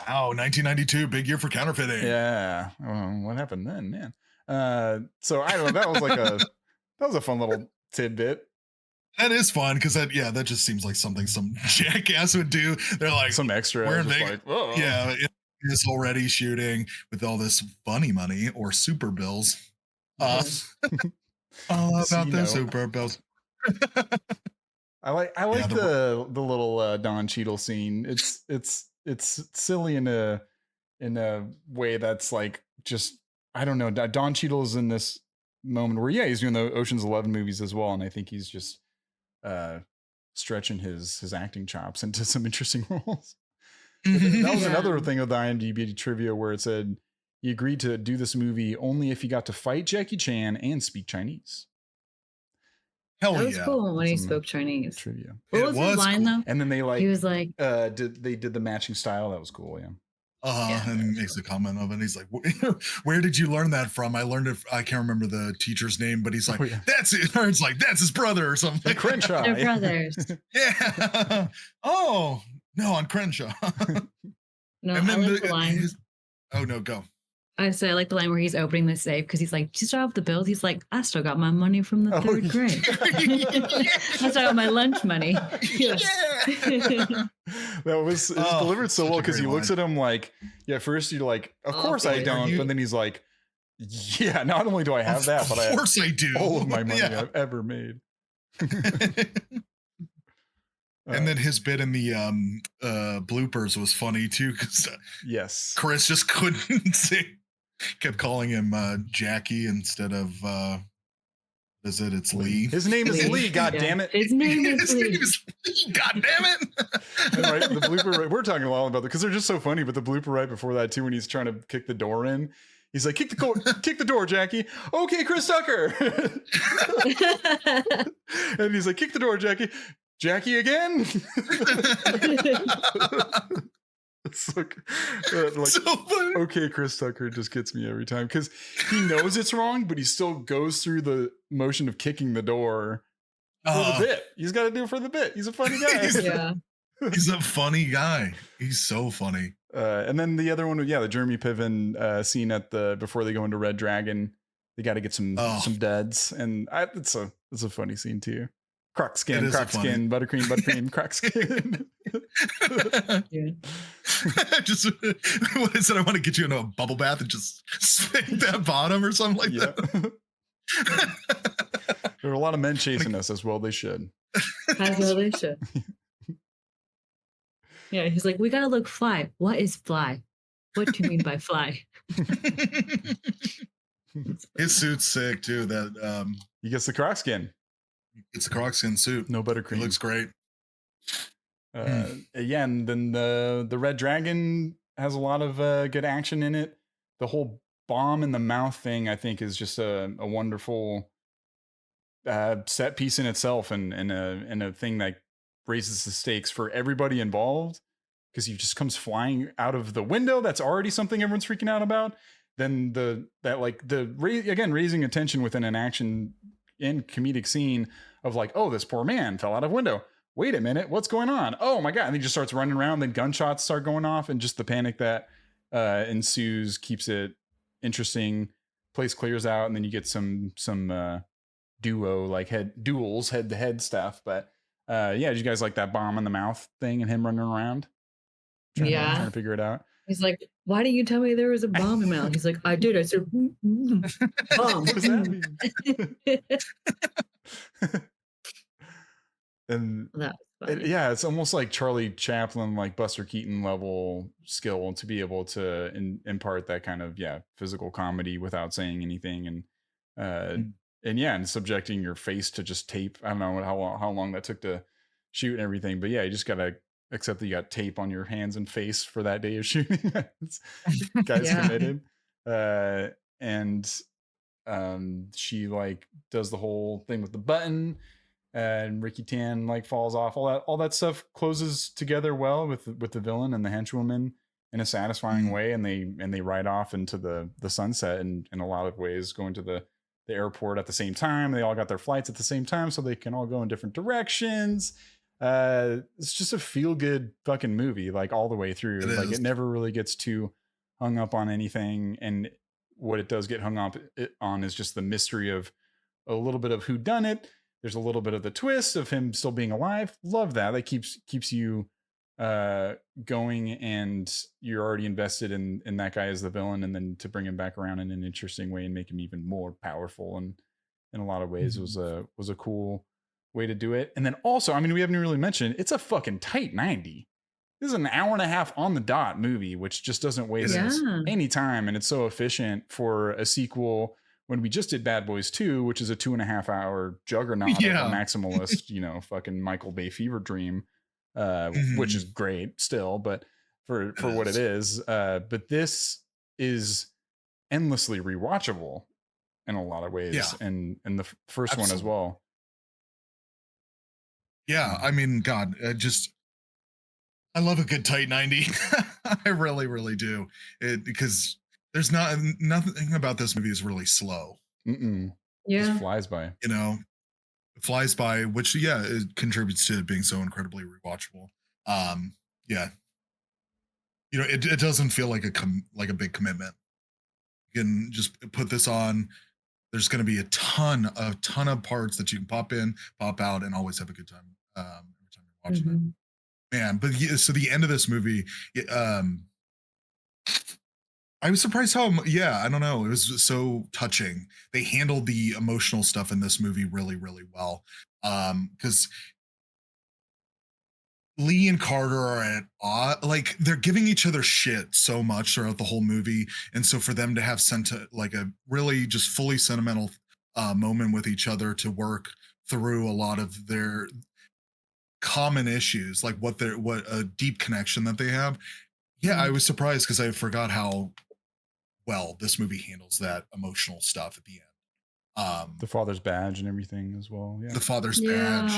Wow, 1992, big year for counterfeiting. Yeah. What happened then, man? So I don't know. That was a fun little tidbit. That is fun because that just seems like something some jackass would do. They're like Some extra. we're in Just Vegas. like, oh. Yeah, it's already shooting with all this funny money or super bills. All about the super bills. I like the little Don Cheadle scene. It's silly in a way that's like just I don't know. Don Cheadle is in this moment where he's doing the Ocean's 11 movies as well, and I think he's just stretching his acting chops into some interesting roles. That was another thing of the IMDb trivia where it said he agreed to do this movie only if he got to fight Jackie Chan and speak Chinese. Hell that was cool when he spoke Chinese. Trivia. What was his line though? And then he was like, did the matching style. That was cool. Yeah. And he makes a comment of it. He's like, "Where did you learn that from?" I learned it. I can't remember the teacher's name, but he's like, "That's it." Or it's like, "That's his brother," or something. Like Crenshaw. They're brothers. Yeah. Oh no, on Crenshaw. No, and then I like the line. Oh no, go. I say I like the line where he's opening the safe because he's like, "Do you still have the bills?" He's like, "I still got my money from the third grade. I still got my lunch money." Yeah. That was delivered so well because he looks at him like, first you're like, of course I don't, but then he's like, yeah, not only do I have that, but of course I do. All of my money I've ever made. And then his bit in the bloopers was funny too because yes, Chris just couldn't say. Kept calling him Jackie instead of it's Lee. His name is Lee. God damn it! His name is Lee. God damn it! And right, the blooper. Right, we're talking a lot about that because they're just so funny. But the blooper right before that too, when he's trying to kick the door in, he's like, "Kick the door, Jackie." Okay, Chris Tucker. And he's like, "Kick the door, Jackie." Jackie again. It's like so funny. Okay, Chris Tucker just gets me every time because he knows it's wrong, but he still goes through the motion of kicking the door for the bit. He's got to do it for the bit. He's a funny guy. He's a funny guy. He's so funny. And then the other one, the Jeremy Piven scene at before they go into Red Dragon, they got to get some duds, and it's a funny scene too. Croc skin, buttercream, croc skin. Just what is it? I want to get you into a bubble bath and just spank that bottom or something like that. There are a lot of men chasing us as well. They should. As well they should. Yeah, he's like, "We gotta look fly." What is fly? What do you mean by fly? His suit's sick too. That he gets the croc skin. It's a croc skin suit. No buttercream. It looks great. Yeah, and then the Red Dragon has a lot of good action in it. The whole bomb in the mouth thing, I think, is just a wonderful set piece in itself, and a thing that raises the stakes for everybody involved because he just comes flying out of the window. That's already something everyone's freaking out about. Then raising attention within an action and comedic scene of like, oh, this poor man fell out of window. Wait a minute, what's going on? Oh my God. And he just starts running around, then gunshots start going off, and just the panic that ensues keeps it interesting. Place clears out, and then you get some duo like duels, head to head stuff. But did you guys like that bomb in the mouth thing and him running around? Trying to figure it out. He's like, "Why didn't you tell me there was a bomb in my mouth?" He's like, "I did." I said, "Bomb." What does that mean? And it's almost like Charlie Chaplin, like Buster Keaton level skill to be able to impart that kind of physical comedy without saying anything, and subjecting your face to just tape. I don't know how long that took to shoot and everything, but you just gotta accept that you got tape on your hands and face for that day of shooting. Guy's committed. And she like does the whole thing with the button, and Ricky Tan like falls off. All that stuff closes together well with the villain and the henchwoman in a satisfying way, and they ride off into the sunset, and in a lot of ways going to the airport at the same time. They all got their flights at the same time, so they can all go in different directions. It's just a feel good fucking movie, like all the way through. It Like is. it never really gets too hung up on anything, and what it does get hung up on is just the mystery of a little bit of who done it. There's a little bit of the twist of him still being alive. Love that. That keeps you going, and you're already invested in that guy as the villain, and then to bring him back around in an interesting way and make him even more powerful, and in a lot of ways was a cool way to do it. And then also, I mean, we haven't really mentioned, it's a fucking tight 90. This is an hour and a half on the dot movie, which just doesn't waste any time, and it's so efficient for a sequel. When we just did Bad Boys 2, which is a 2.5 hour juggernaut of a maximalist, fucking Michael Bay fever dream, which is great still, but for what it is. But this is endlessly rewatchable in a lot of ways, and the first one as well. Yeah, I mean, God, I love a good tight 90. I really, really do. Because there's nothing about this movie is really slow. Yeah, just flies by. It flies by, which it contributes to it being so incredibly rewatchable. It doesn't feel like a big commitment. You can just put this on. There's going to be a ton of parts that you can pop in, pop out, and always have a good time every time you're watching it. Man, but so the end of this movie, I was surprised how, I don't know, it was so touching. They handled the emotional stuff in this movie really, really well. Because Lee and Carter are at odd, like they're giving each other shit so much throughout the whole movie, and so for them to have sent like a really just fully sentimental moment with each other to work through a lot of their common issues, like what a deep connection that they have. Yeah, I was surprised because I forgot how well this movie handles that emotional stuff at the end. The father's badge and everything as well. Yeah, the father's badge,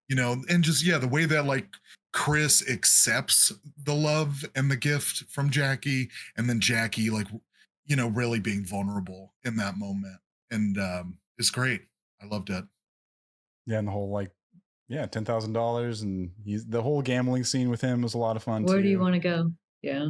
and just the way that like Chris accepts the love and the gift from Jackie, and then Jackie like really being vulnerable in that moment, and it's great. I loved it. Yeah, and the whole like $10,000, and the whole gambling scene with him was a lot of fun. Where do you want to go? Yeah.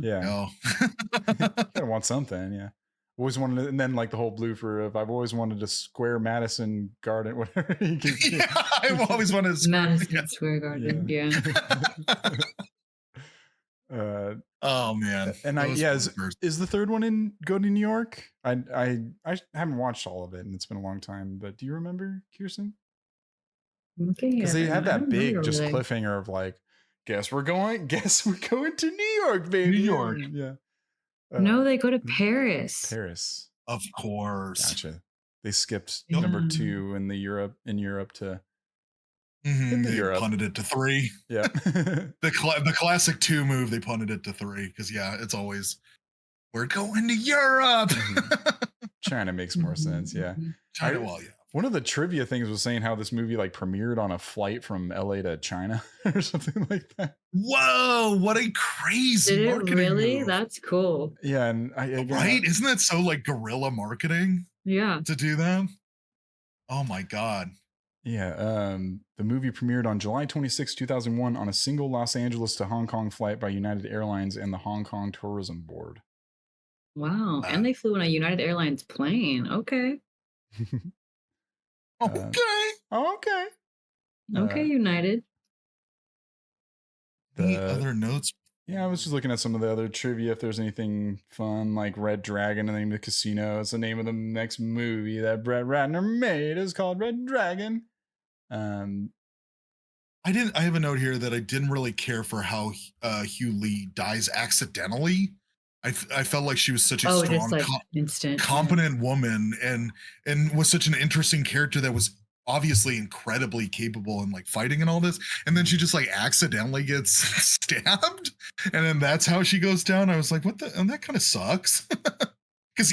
Gotta want something. Yeah. Always wanted to, and then like the whole blooper of I've always wanted to square Madison Garden, whatever. I've always wanted to Madison Square Garden. Yeah. Oh man. And is the third one in Go to New York? I haven't watched all of it, and it's been a long time, but do you remember, Kirsten? Because they had that big just cliffhanger of like, guess we're going to New York, baby. New York. Yeah. No, they go to Paris. Paris. Of course. Gotcha. They skipped number 2 in Europe to they punted it to 3. Yeah. the classic 2 move, they punted it to 3 because it's always we're going to Europe. China makes more sense. Yeah. China, one of the trivia things was saying how this movie like premiered on a flight from LA to China or something like that. Whoa, what a crazy marketing really move. That's cool. Yeah, and right? Isn't that so like guerrilla marketing? Yeah. To do that? Oh my God. Yeah, the movie premiered on July 26, 2001 on a single Los Angeles to Hong Kong flight by United Airlines and the Hong Kong Tourism Board. Wow, and they flew on a United Airlines plane. Okay. Okay. Okay, United. The other notes? Yeah, I was just looking at some of the other trivia. If there's anything fun, like Red Dragon, the name of the casino. It's the name of the next movie that Brett Ratner made. Is called Red Dragon. I have a note here that I didn't really care for how Hugh Lee dies accidentally. I felt like she was such a strong, competent woman, and was such an interesting character that was obviously incredibly capable in like fighting and all this, and then she just like accidentally gets stabbed, and then that's how she goes down. I was like, what the? And that kind of sucks. Because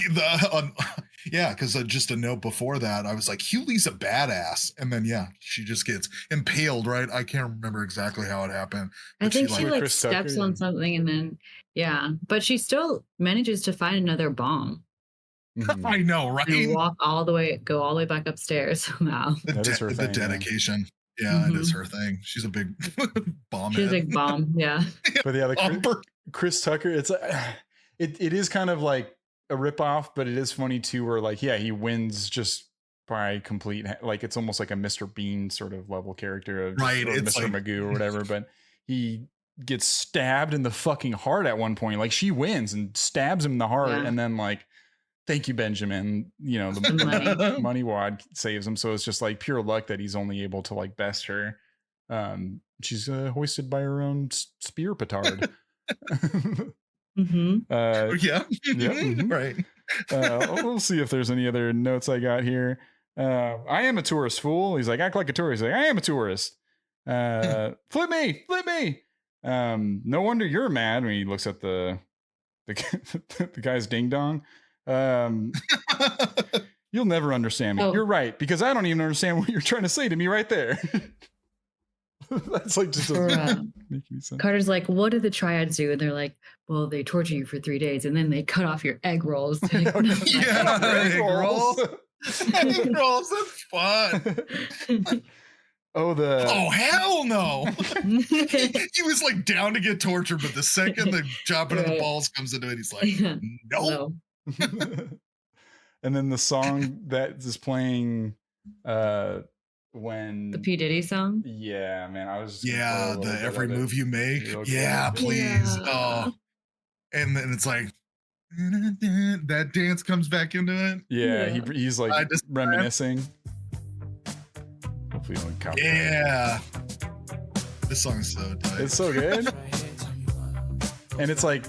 just a note before that, I was like, Hugh Lee's a badass, and then she just gets impaled. Right? I can't remember exactly how it happened. I think she like steps on something, and then Yeah, but she still manages to find another bomb I know, right? and go all the way back upstairs somehow. That is her The thing, yeah. dedication. Yeah, it is her thing. She's a big bomb She's a head. big bomb, yeah. But yeah, Bumper. Chris Tucker, it is kind of like a ripoff, but it is funny too, where like, yeah, he wins just by complete, like it's almost like a Mr. Bean sort of level character of Right, or it's Mr. like- Magoo or whatever, but he gets stabbed in the fucking heart at one point. Like she wins and stabs him in the heart, Yeah. and then like, thank you, Benjamin. You know, the money. money wad saves him. So it's just like pure luck that he's only able to like best her. She's hoisted by her own spear petard. Mm-hmm. Yeah. mhm. Right. We'll see if there's any other notes I got here. I am a tourist, fool. He's like, act like a tourist. He's like, I am a tourist. Flip me. No wonder you're mad. When he looks at the guy's ding dong. You'll never understand me. Oh. You're right, because I don't even understand what you're trying to say to me right there. That's like just doesn't make any sense. Carter's like, what do the triads do? And they're like, well, they torture you for 3 days and then they cut off your egg rolls. Yeah, egg rolls. Egg rolls, that's fun. Oh, hell no. He was like down to get tortured, but the second the chopping of the balls comes into it, he's like, no. And then the song that is playing when The P. Diddy song? Yeah, man. I was the every move you make. Yeah, please. Yeah. Oh. And then it's like that dance comes back into it. Yeah, he's like reminiscing. Hopefully you don't copy. Yeah. This song is so tight. It's so good. And it's like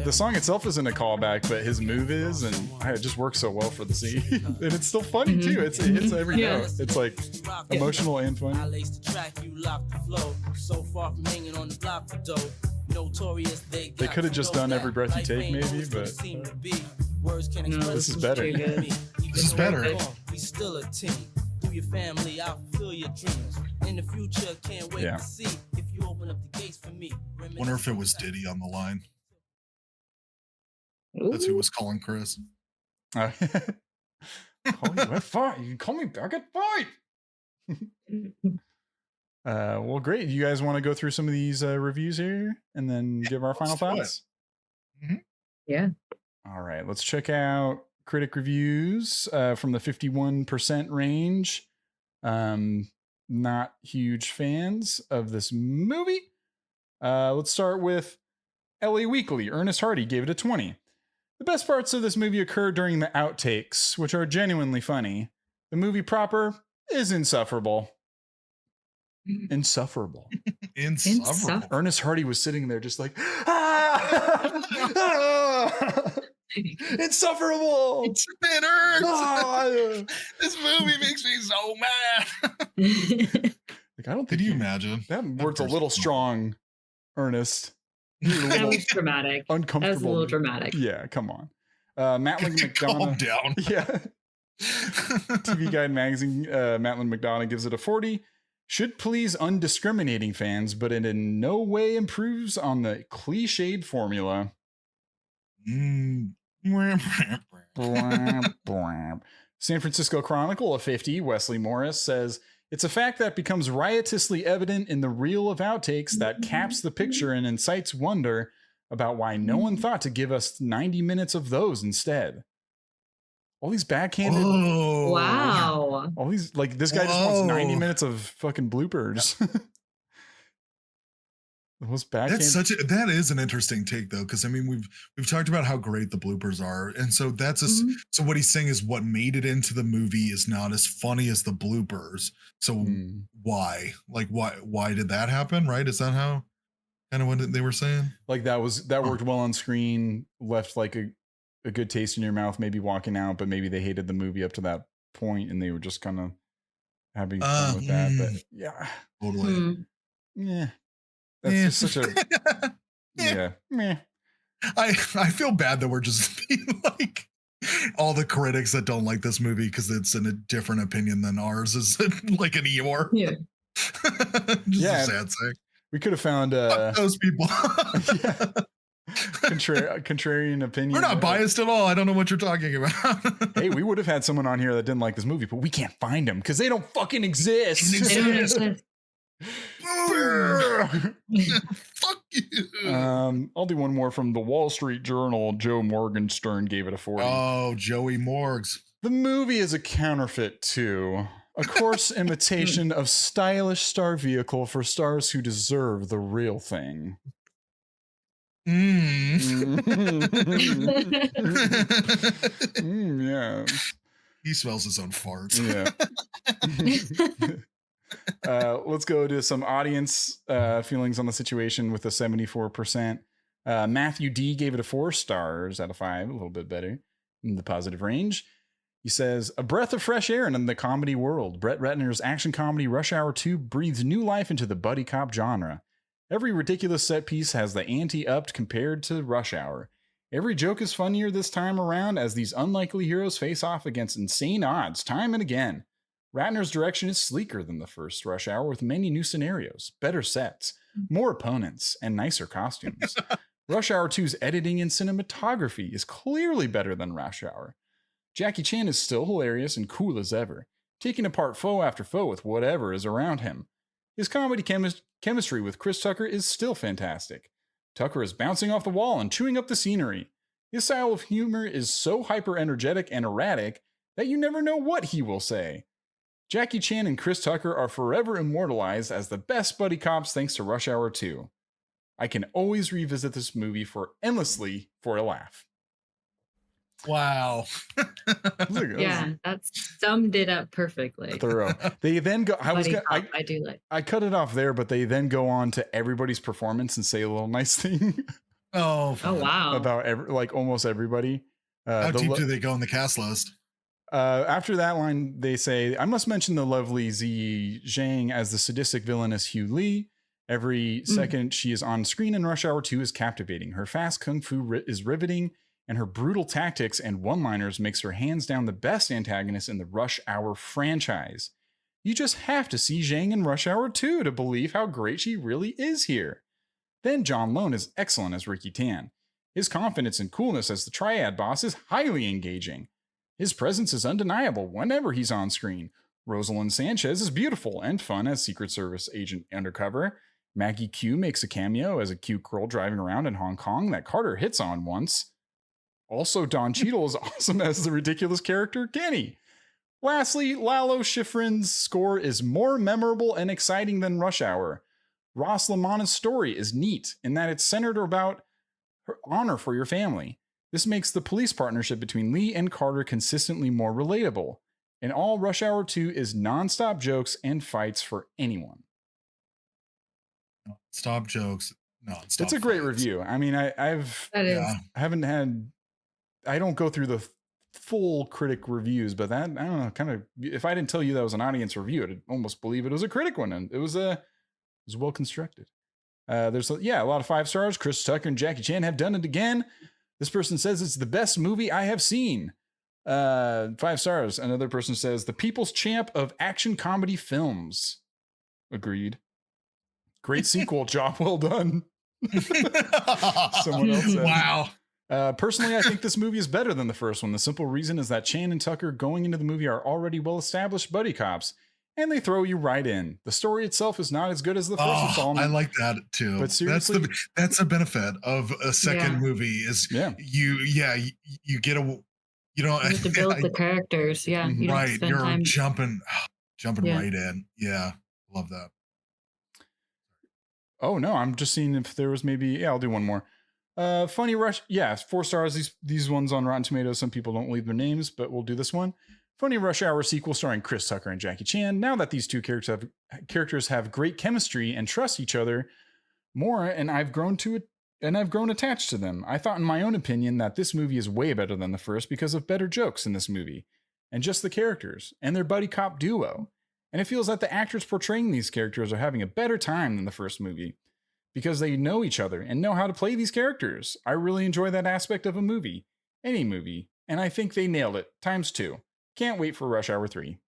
the song itself isn't a callback, but his move is, and it just works so well for the scene. And it's still funny too. It's every note. It's like emotional and funny. They could have just done Every Breath You Take, maybe, but No, this is better. This is better. We still a team. Through your family, I'll fulfill your dreams. In the future, can't wait to see if you open up the gates for me. Wonder if it was Diddy on the line. Ooh. That's who was calling Chris. Call you at 5. You can call me back at 5. Well, great. You guys want to go through some of these reviews here and then give our final thoughts? Yeah. All right. Let's check out critic reviews from the 51% range. Not huge fans of this movie. Let's start with LA Weekly. Ernest Hardy gave it a 20. The best parts of this movie occur during the outtakes, which are genuinely funny. The movie proper is insufferable. Insufferable. Insufferable. Ernest Hardy was sitting there just like, ah! Insufferable. It hurts. Ah! This movie makes me so mad. Like, I don't think Could you imagine? that worked a little strong, Ernest. That was dramatic. Uncomfortable. That was a little dramatic. Yeah, come on. Matlin Calm McDonough. down. Yeah. TV Guide Magazine, Matlin McDonough gives it a 40. Should please undiscriminating fans, but it in no way improves on the cliched formula. San Francisco Chronicle, a 50, Wesley Morris says, it's a fact that becomes riotously evident in the reel of outtakes that caps the picture and incites wonder about why no one thought to give us 90 minutes of those instead. All these backhanded. Whoa. Wow. All these, like, this guy just wants 90 minutes of fucking bloopers. Those backhanded. That is an interesting take though, because I mean we've talked about how great the bloopers are, and so that's so what he's saying is what made it into the movie is not as funny as the bloopers. So why did that happen? Right? Is that how kind of what they were saying? Like that worked well on screen, left like a good taste in your mouth, maybe walking out, but maybe they hated the movie up to that point and they were just kind of having fun with that. But yeah, totally. Yeah. That's just such a meh. I feel bad that we're just being like all the critics that don't like this movie because it's in a different opinion than ours is like an Eeyore. Yeah. Just a sad thing. We could have found those people. Contrarian opinion. We're not biased at all. I don't know what you're talking about. Hey, we would have had someone on here that didn't like this movie, but we can't find them because they don't fucking exist. They don't exist. Fuck you. I'll do one more from the Wall Street Journal. Joe Morgenstern gave it a 40. Oh, Joey Morgs. The movie is a counterfeit to a coarse imitation of stylish star vehicle for stars who deserve the real thing. Yeah. He smells his own farts. Yeah. Let's go to some audience feelings on the situation with a 74%. Matthew D gave it a 4 stars out of 5, a little bit better in the positive range. He says, a breath of fresh air in the comedy world. Brett Ratner's action comedy Rush Hour 2 breathes new life into the buddy cop genre. Every ridiculous set piece has the ante upped compared to Rush Hour. Every joke is funnier this time around as these unlikely heroes face off against insane odds time and again. Ratner's direction is sleeker than the first Rush Hour with many new scenarios, better sets, more opponents, and nicer costumes. Rush Hour 2's editing and cinematography is clearly better than Rush Hour. Jackie Chan is still hilarious and cool as ever, taking apart foe after foe with whatever is around him. His comedy chemistry with Chris Tucker is still fantastic. Tucker is bouncing off the wall and chewing up the scenery. His style of humor is so hyper-energetic and erratic that you never know what he will say. Jackie Chan and Chris Tucker are forever immortalized as the best buddy cops thanks to Rush Hour 2. I can always revisit this movie endlessly for a laugh. Wow. Yeah, that summed it up perfectly. Thorough. They then go. I do like. I cut it off there, but they then go on to everybody's performance and say a little nice thing. Oh wow! About almost everybody. How deep do they go in the cast list? After that line, they say, "I must mention the lovely Ziyi Zhang as the sadistic villainess Hugh Lee. Every second she is on screen in Rush Hour 2 is captivating. Her fast kung fu is riveting." And her brutal tactics and one-liners makes her hands down the best antagonist in the Rush Hour franchise. You just have to see Zhang in Rush Hour 2 to believe how great she really is here. Then John Lone is excellent as Ricky Tan. His confidence and coolness as the Triad boss is highly engaging. His presence is undeniable whenever he's on screen. Rosalind Sanchez is beautiful and fun as Secret Service agent undercover. Maggie Q makes a cameo as a cute girl driving around in Hong Kong that Carter hits on once. Also, Don Cheadle is awesome as the ridiculous character Kenny. Lastly, Lalo Schifrin's score is more memorable and exciting than Rush Hour. Ross LaManna's story is neat in that it's centered about her honor for your family. This makes the police partnership between Lee and Carter consistently more relatable. And all Rush Hour 2 is nonstop jokes and fights for anyone. Stop jokes. No, it's a great review. I mean, I don't go through the full critic reviews, but that, I don't know, kind of, if I didn't tell you that was an audience review, I'd almost believe it was a critic one. And it was well constructed. There's a lot of 5 stars. Chris Tucker and Jackie Chan have done it again. This person says it's the best movie I have seen. 5 stars. Another person says the people's champ of action comedy films. Agreed. Great sequel. Job well done. Someone else said. Wow. Personally, I think this movie is better than the first one. The simple reason is that Chan and Tucker going into the movie are already well-established buddy cops, and they throw you right in. The story itself is not as good as the first installment. I like that too. But seriously, that's a benefit of a second movie. Is you get you have to build the characters. Yeah, you right. You're time jumping right in. Yeah, love that. Oh no, I'm just seeing if there was maybe. Yeah, I'll do one more. Funny Rush. Yeah, 4 stars. These ones on Rotten Tomatoes. Some people don't leave their names, but we'll do this one. Funny Rush Hour sequel starring Chris Tucker and Jackie Chan. Now that these two characters have great chemistry and trust each other more, and I've grown attached to them. I thought, in my own opinion, that this movie is way better than the first because of better jokes in this movie, and just the characters and their buddy cop duo. And it feels that the actors portraying these characters are having a better time than the first movie, because they know each other and know how to play these characters. I really enjoy that aspect of a movie, any movie, and I think they nailed it, ×2. Can't wait for Rush Hour 3.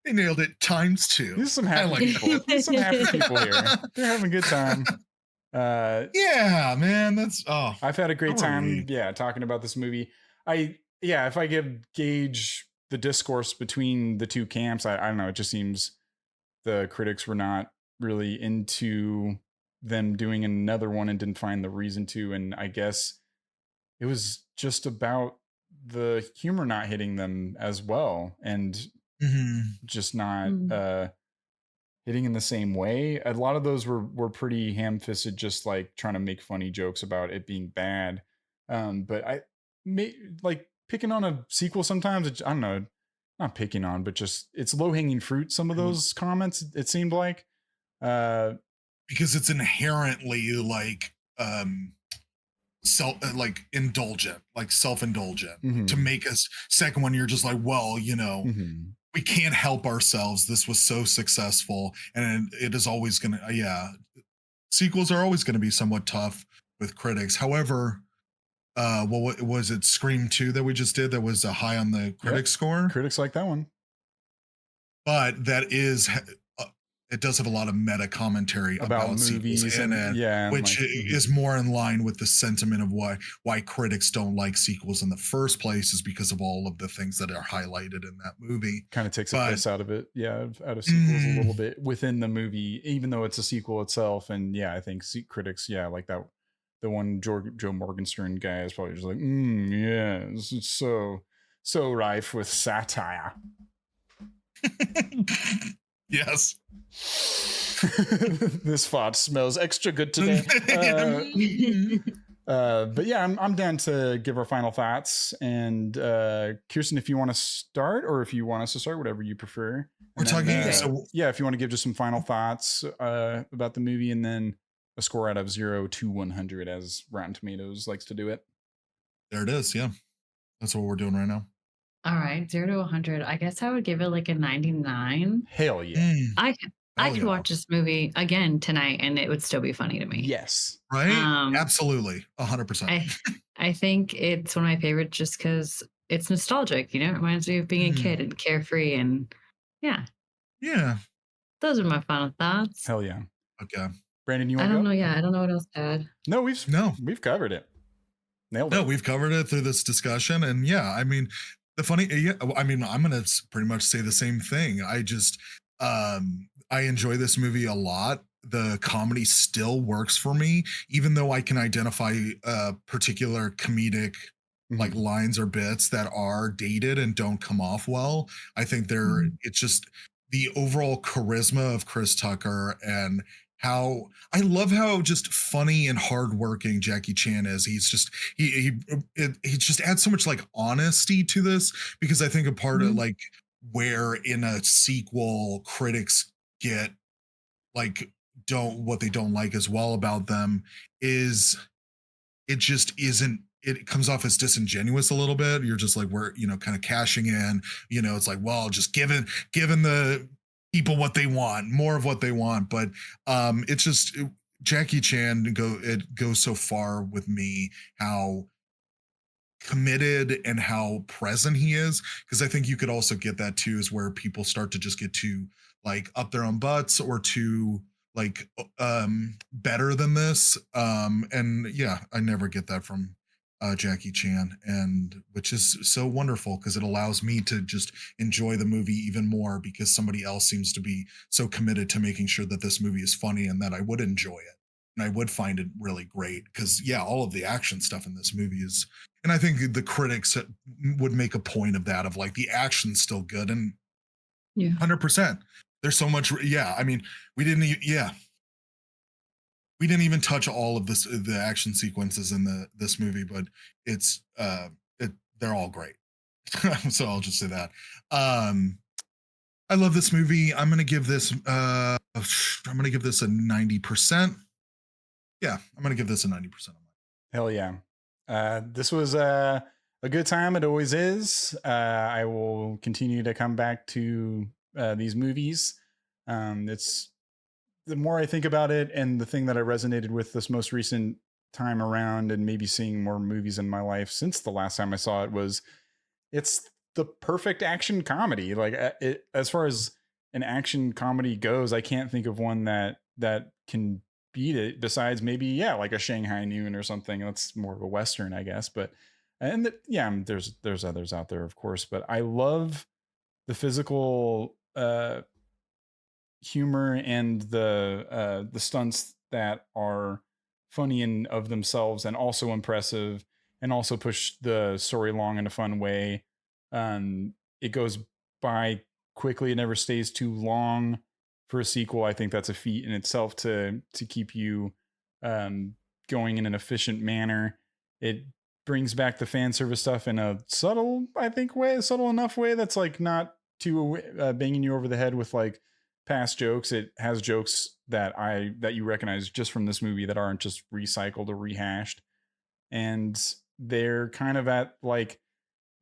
They nailed it ×2. There's some happy people. There's some happy people here. They're having a good time. Yeah, man, that's I've had a great time. we? Yeah, talking about this movie. If I could gauge the discourse between the two camps, I don't know. It just seems the critics were not really into them doing another one and didn't find the reason to. And I guess it was just about the humor not hitting them as well, and just not hitting in the same way. A lot of those were pretty ham-fisted, just like trying to make funny jokes about it being bad. But I may like picking on a sequel sometimes. I don't know, not picking on, but just it's low-hanging fruit. Some of those comments, it seemed like, because it's inherently like indulgent, like self-indulgent to make us second one. You're just like, well, we can't help ourselves. This was so successful, and it is always gonna sequels are always going to be somewhat tough with critics. However, what was it, Scream 2 that we just did that was a high on the critic score? Critics like that one. But that is it does have a lot of meta commentary about movies in it, which is more in line with the sentiment of why critics don't like sequels in the first place, is because of all of the things that are highlighted in that movie. Kind of takes a piss out of it, out of sequels a little bit within the movie, even though it's a sequel itself. And I think critics, like that, the one Joe Morgenstern guy is probably just like, it's so rife with satire. Yes. This fart smells extra good today. But I'm down to give our final thoughts. And Kirsten, if you want to start, or if you want us to start, whatever you prefer. We're talking. If you want to give just some final thoughts about the movie, and then a score out of 0 to 100, as Rotten Tomatoes likes to do it. There it is. Yeah, that's what we're doing right now. All right, 0 to 100. I guess I would give it like a 99. Hell yeah! I could watch this movie again tonight, and it would still be funny to me. Yes, right? Absolutely, 100%. I think it's one of my favorites just because it's nostalgic. It reminds me of being a kid and carefree, and yeah. Those are my final thoughts. Hell yeah! Okay, Brandon, you want? I don't know. Yeah, I don't know what else to add. No, we've covered it. Nailed it. No, we've covered it through this discussion, and I mean, I'm gonna pretty much say the same thing. I just I enjoy this movie a lot. The comedy still works for me, even though I can identify particular comedic like lines or bits that are dated and don't come off well. I think it's just the overall charisma of Chris Tucker, and how I love how just funny and hardworking Jackie Chan is. He's just he just adds so much like honesty to this, because I think a part of like where in a sequel critics get like what they don't like as well about them is it just isn't, it comes off as disingenuous a little bit. You're just like, we're kind of cashing in, it's like, well, just giving the people what they want, more of what they want. But it's just Jackie Chan goes so far with me, how committed and how present he is, because I think you could also get that too, is where people start to just get too like up their own butts, or too like better than this, and I never get that from Jackie Chan, and which is so wonderful, because it allows me to just enjoy the movie even more, because somebody else seems to be so committed to making sure that this movie is funny and that I would enjoy it and I would find it really great. Because all of the action stuff in this movie is, and I think the critics would make a point of that, of like the action's still good, and 100%. There's so much. I mean, we didn't even touch all of the action sequences in this movie, but they're all great. So I'll just say that. I love this movie. I'm gonna give this a 90%. Yeah, I'm gonna give this a 90%. Hell yeah. This was a good time. It always is. I will continue to come back to these movies. It's the more I think about it, and the thing that I resonated with this most recent time around, and maybe seeing more movies in my life since the last time I saw it, was it's the perfect action comedy. Like as far as an action comedy goes, I can't think of one that can beat it besides maybe, like a Shanghai Noon or something. That's more of a Western, I guess. But, there's others out there, of course, but I love the physical humor and the stunts that are funny in of themselves and also impressive and also push the story along in a fun way. It goes by quickly. It never stays too long for a sequel. I think that's a feat in itself to keep you going in an efficient manner. It brings back the fan service stuff in a subtle enough way that's like not too banging you over the head with like past jokes. It has jokes that you recognize just from this movie that aren't just recycled or rehashed, and they're kind of at like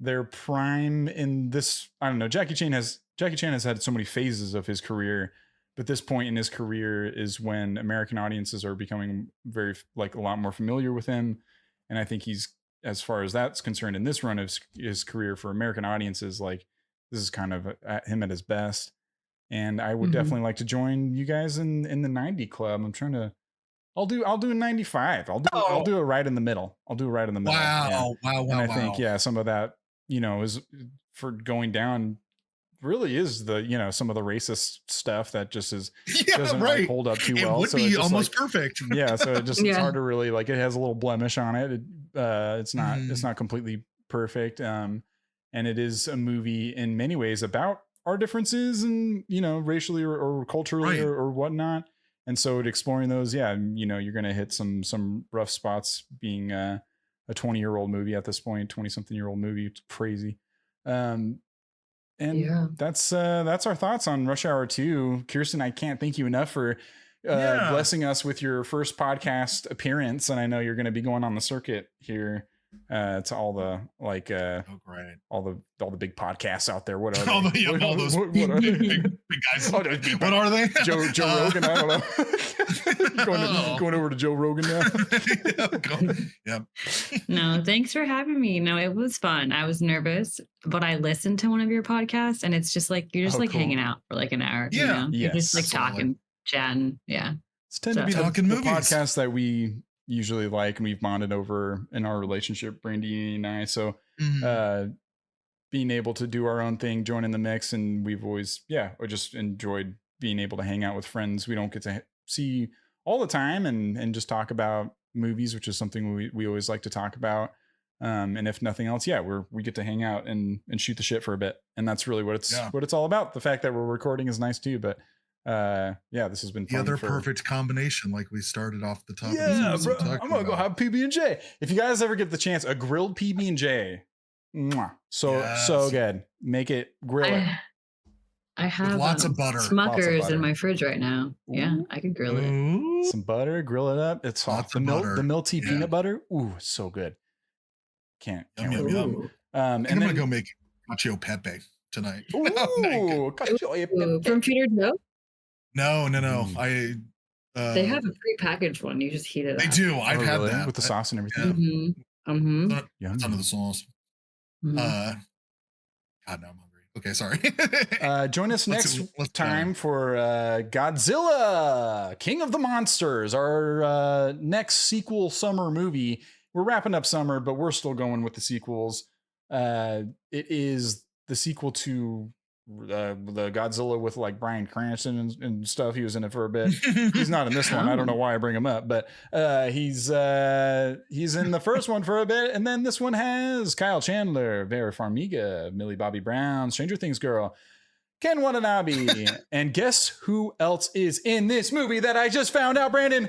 their prime in this. I don't know. Jackie Chan has had so many phases of his career, but this point in his career is when American audiences are becoming very like a lot more familiar with him, and I think he's, as far as that's concerned, in this run of his career for American audiences, like this is kind of him at his best. And I would definitely like to join you guys in the 90 club. I'm trying to. I'll do a 95. I'll do it right in the middle. I'll do it right in the middle. Wow. And I think some of that is for going down. Really is the some of the racist stuff that just doesn't like hold up too well. It would so be it's almost perfect. So it just it's hard to really like. It has a little blemish on it. It's not completely perfect. And it is a movie in many ways about our differences and racially or culturally or whatnot. And so exploring those, you're gonna hit some rough spots being a 20-year-old movie at this point, 20-something-year-old movie. It's crazy. That's our thoughts on Rush Hour 2. Kirsten, I can't thank you enough for blessing us with your first podcast appearance. And I know you're going to be going on the circuit here to all the all the big podcasts out there. What are they? All those big guys. What are they? Joe Rogan. I don't know. Going over to Joe Rogan now. No, thanks for having me. No, it was fun. I was nervous, but I listened to one of your podcasts, and it's just like you're just cool. Hanging out for like an hour. Yeah, you're just like talking, chatting. Yeah, it's tend to be talking the podcast that we usually like and we've bonded over in our relationship, Brandini and I. So being able to do our own thing, join in the mix, and we've always just enjoyed being able to hang out with friends we don't get to see all the time and just talk about movies, which is something we always like to talk about. And if nothing else, we get to hang out and shoot the shit for a bit, and that's really what it's all about. The fact that we're recording is nice too, but this has been fun. The other perfect combination, like we started off the top. Bro, I'm gonna go have PB&J. If you guys ever get the chance, a grilled PB&J, so good. Make it, grill it. I have with lots of butter, Smuckers in my fridge right now. Ooh. Yeah, I could grill it. Some butter, grill it up. It's soft. The Milty peanut butter. Ooh, so good. Can't yum. I'm gonna go make cacio pepe tonight. Ooh, cacio pepe from Trader Joe. No. They have a pre-packaged one. You just heat it up. They do. I've had that with the sauce and everything. It's under the sauce. God, now I'm hungry. Okay, sorry. Join us next time for Godzilla, King of the Monsters, our next sequel summer movie. We're wrapping up summer, but we're still going with the sequels. It is the sequel to the Godzilla with like Bryan Cranston and stuff. He was in it for a bit. He's not in this one. I don't know why I bring him up, but he's in the first one for a bit, and then this one has Kyle Chandler, Vera Farmiga, Millie Bobby Brown, Stranger Things girl, Ken Watanabe, and guess who else is in this movie that I just found out, Brandon?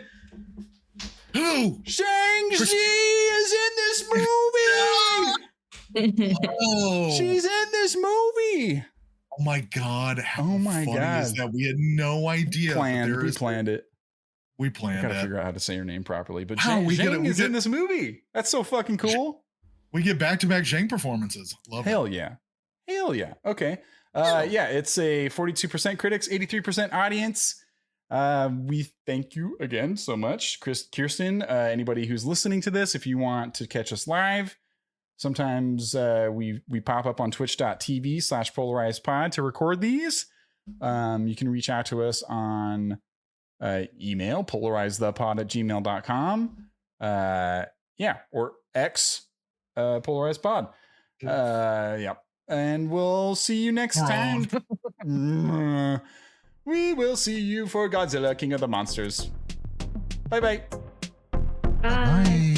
Who? Shang-Chi is in this movie. She's in this movie. Oh my God. How funny is that? We had no idea. We planned it. We planned it. Gotta figure out how to say her name properly. But Zhang is in this movie. That's so fucking cool. We get back-to-back Zhang performances. Love Hell yeah. Okay. It's a 42% critics, 83% audience. We thank you again so much, Kirsten. Anybody who's listening to this, if you want to catch us live, sometimes we pop up on twitch.tv/PolarizedPod to record these. You can reach out to us on email polarizethepod@gmail.com. Or X, PolarizedPod. Yeah. And we'll see you next time. We will see you for Godzilla, King of the Monsters. Bye-bye. Bye. Bye.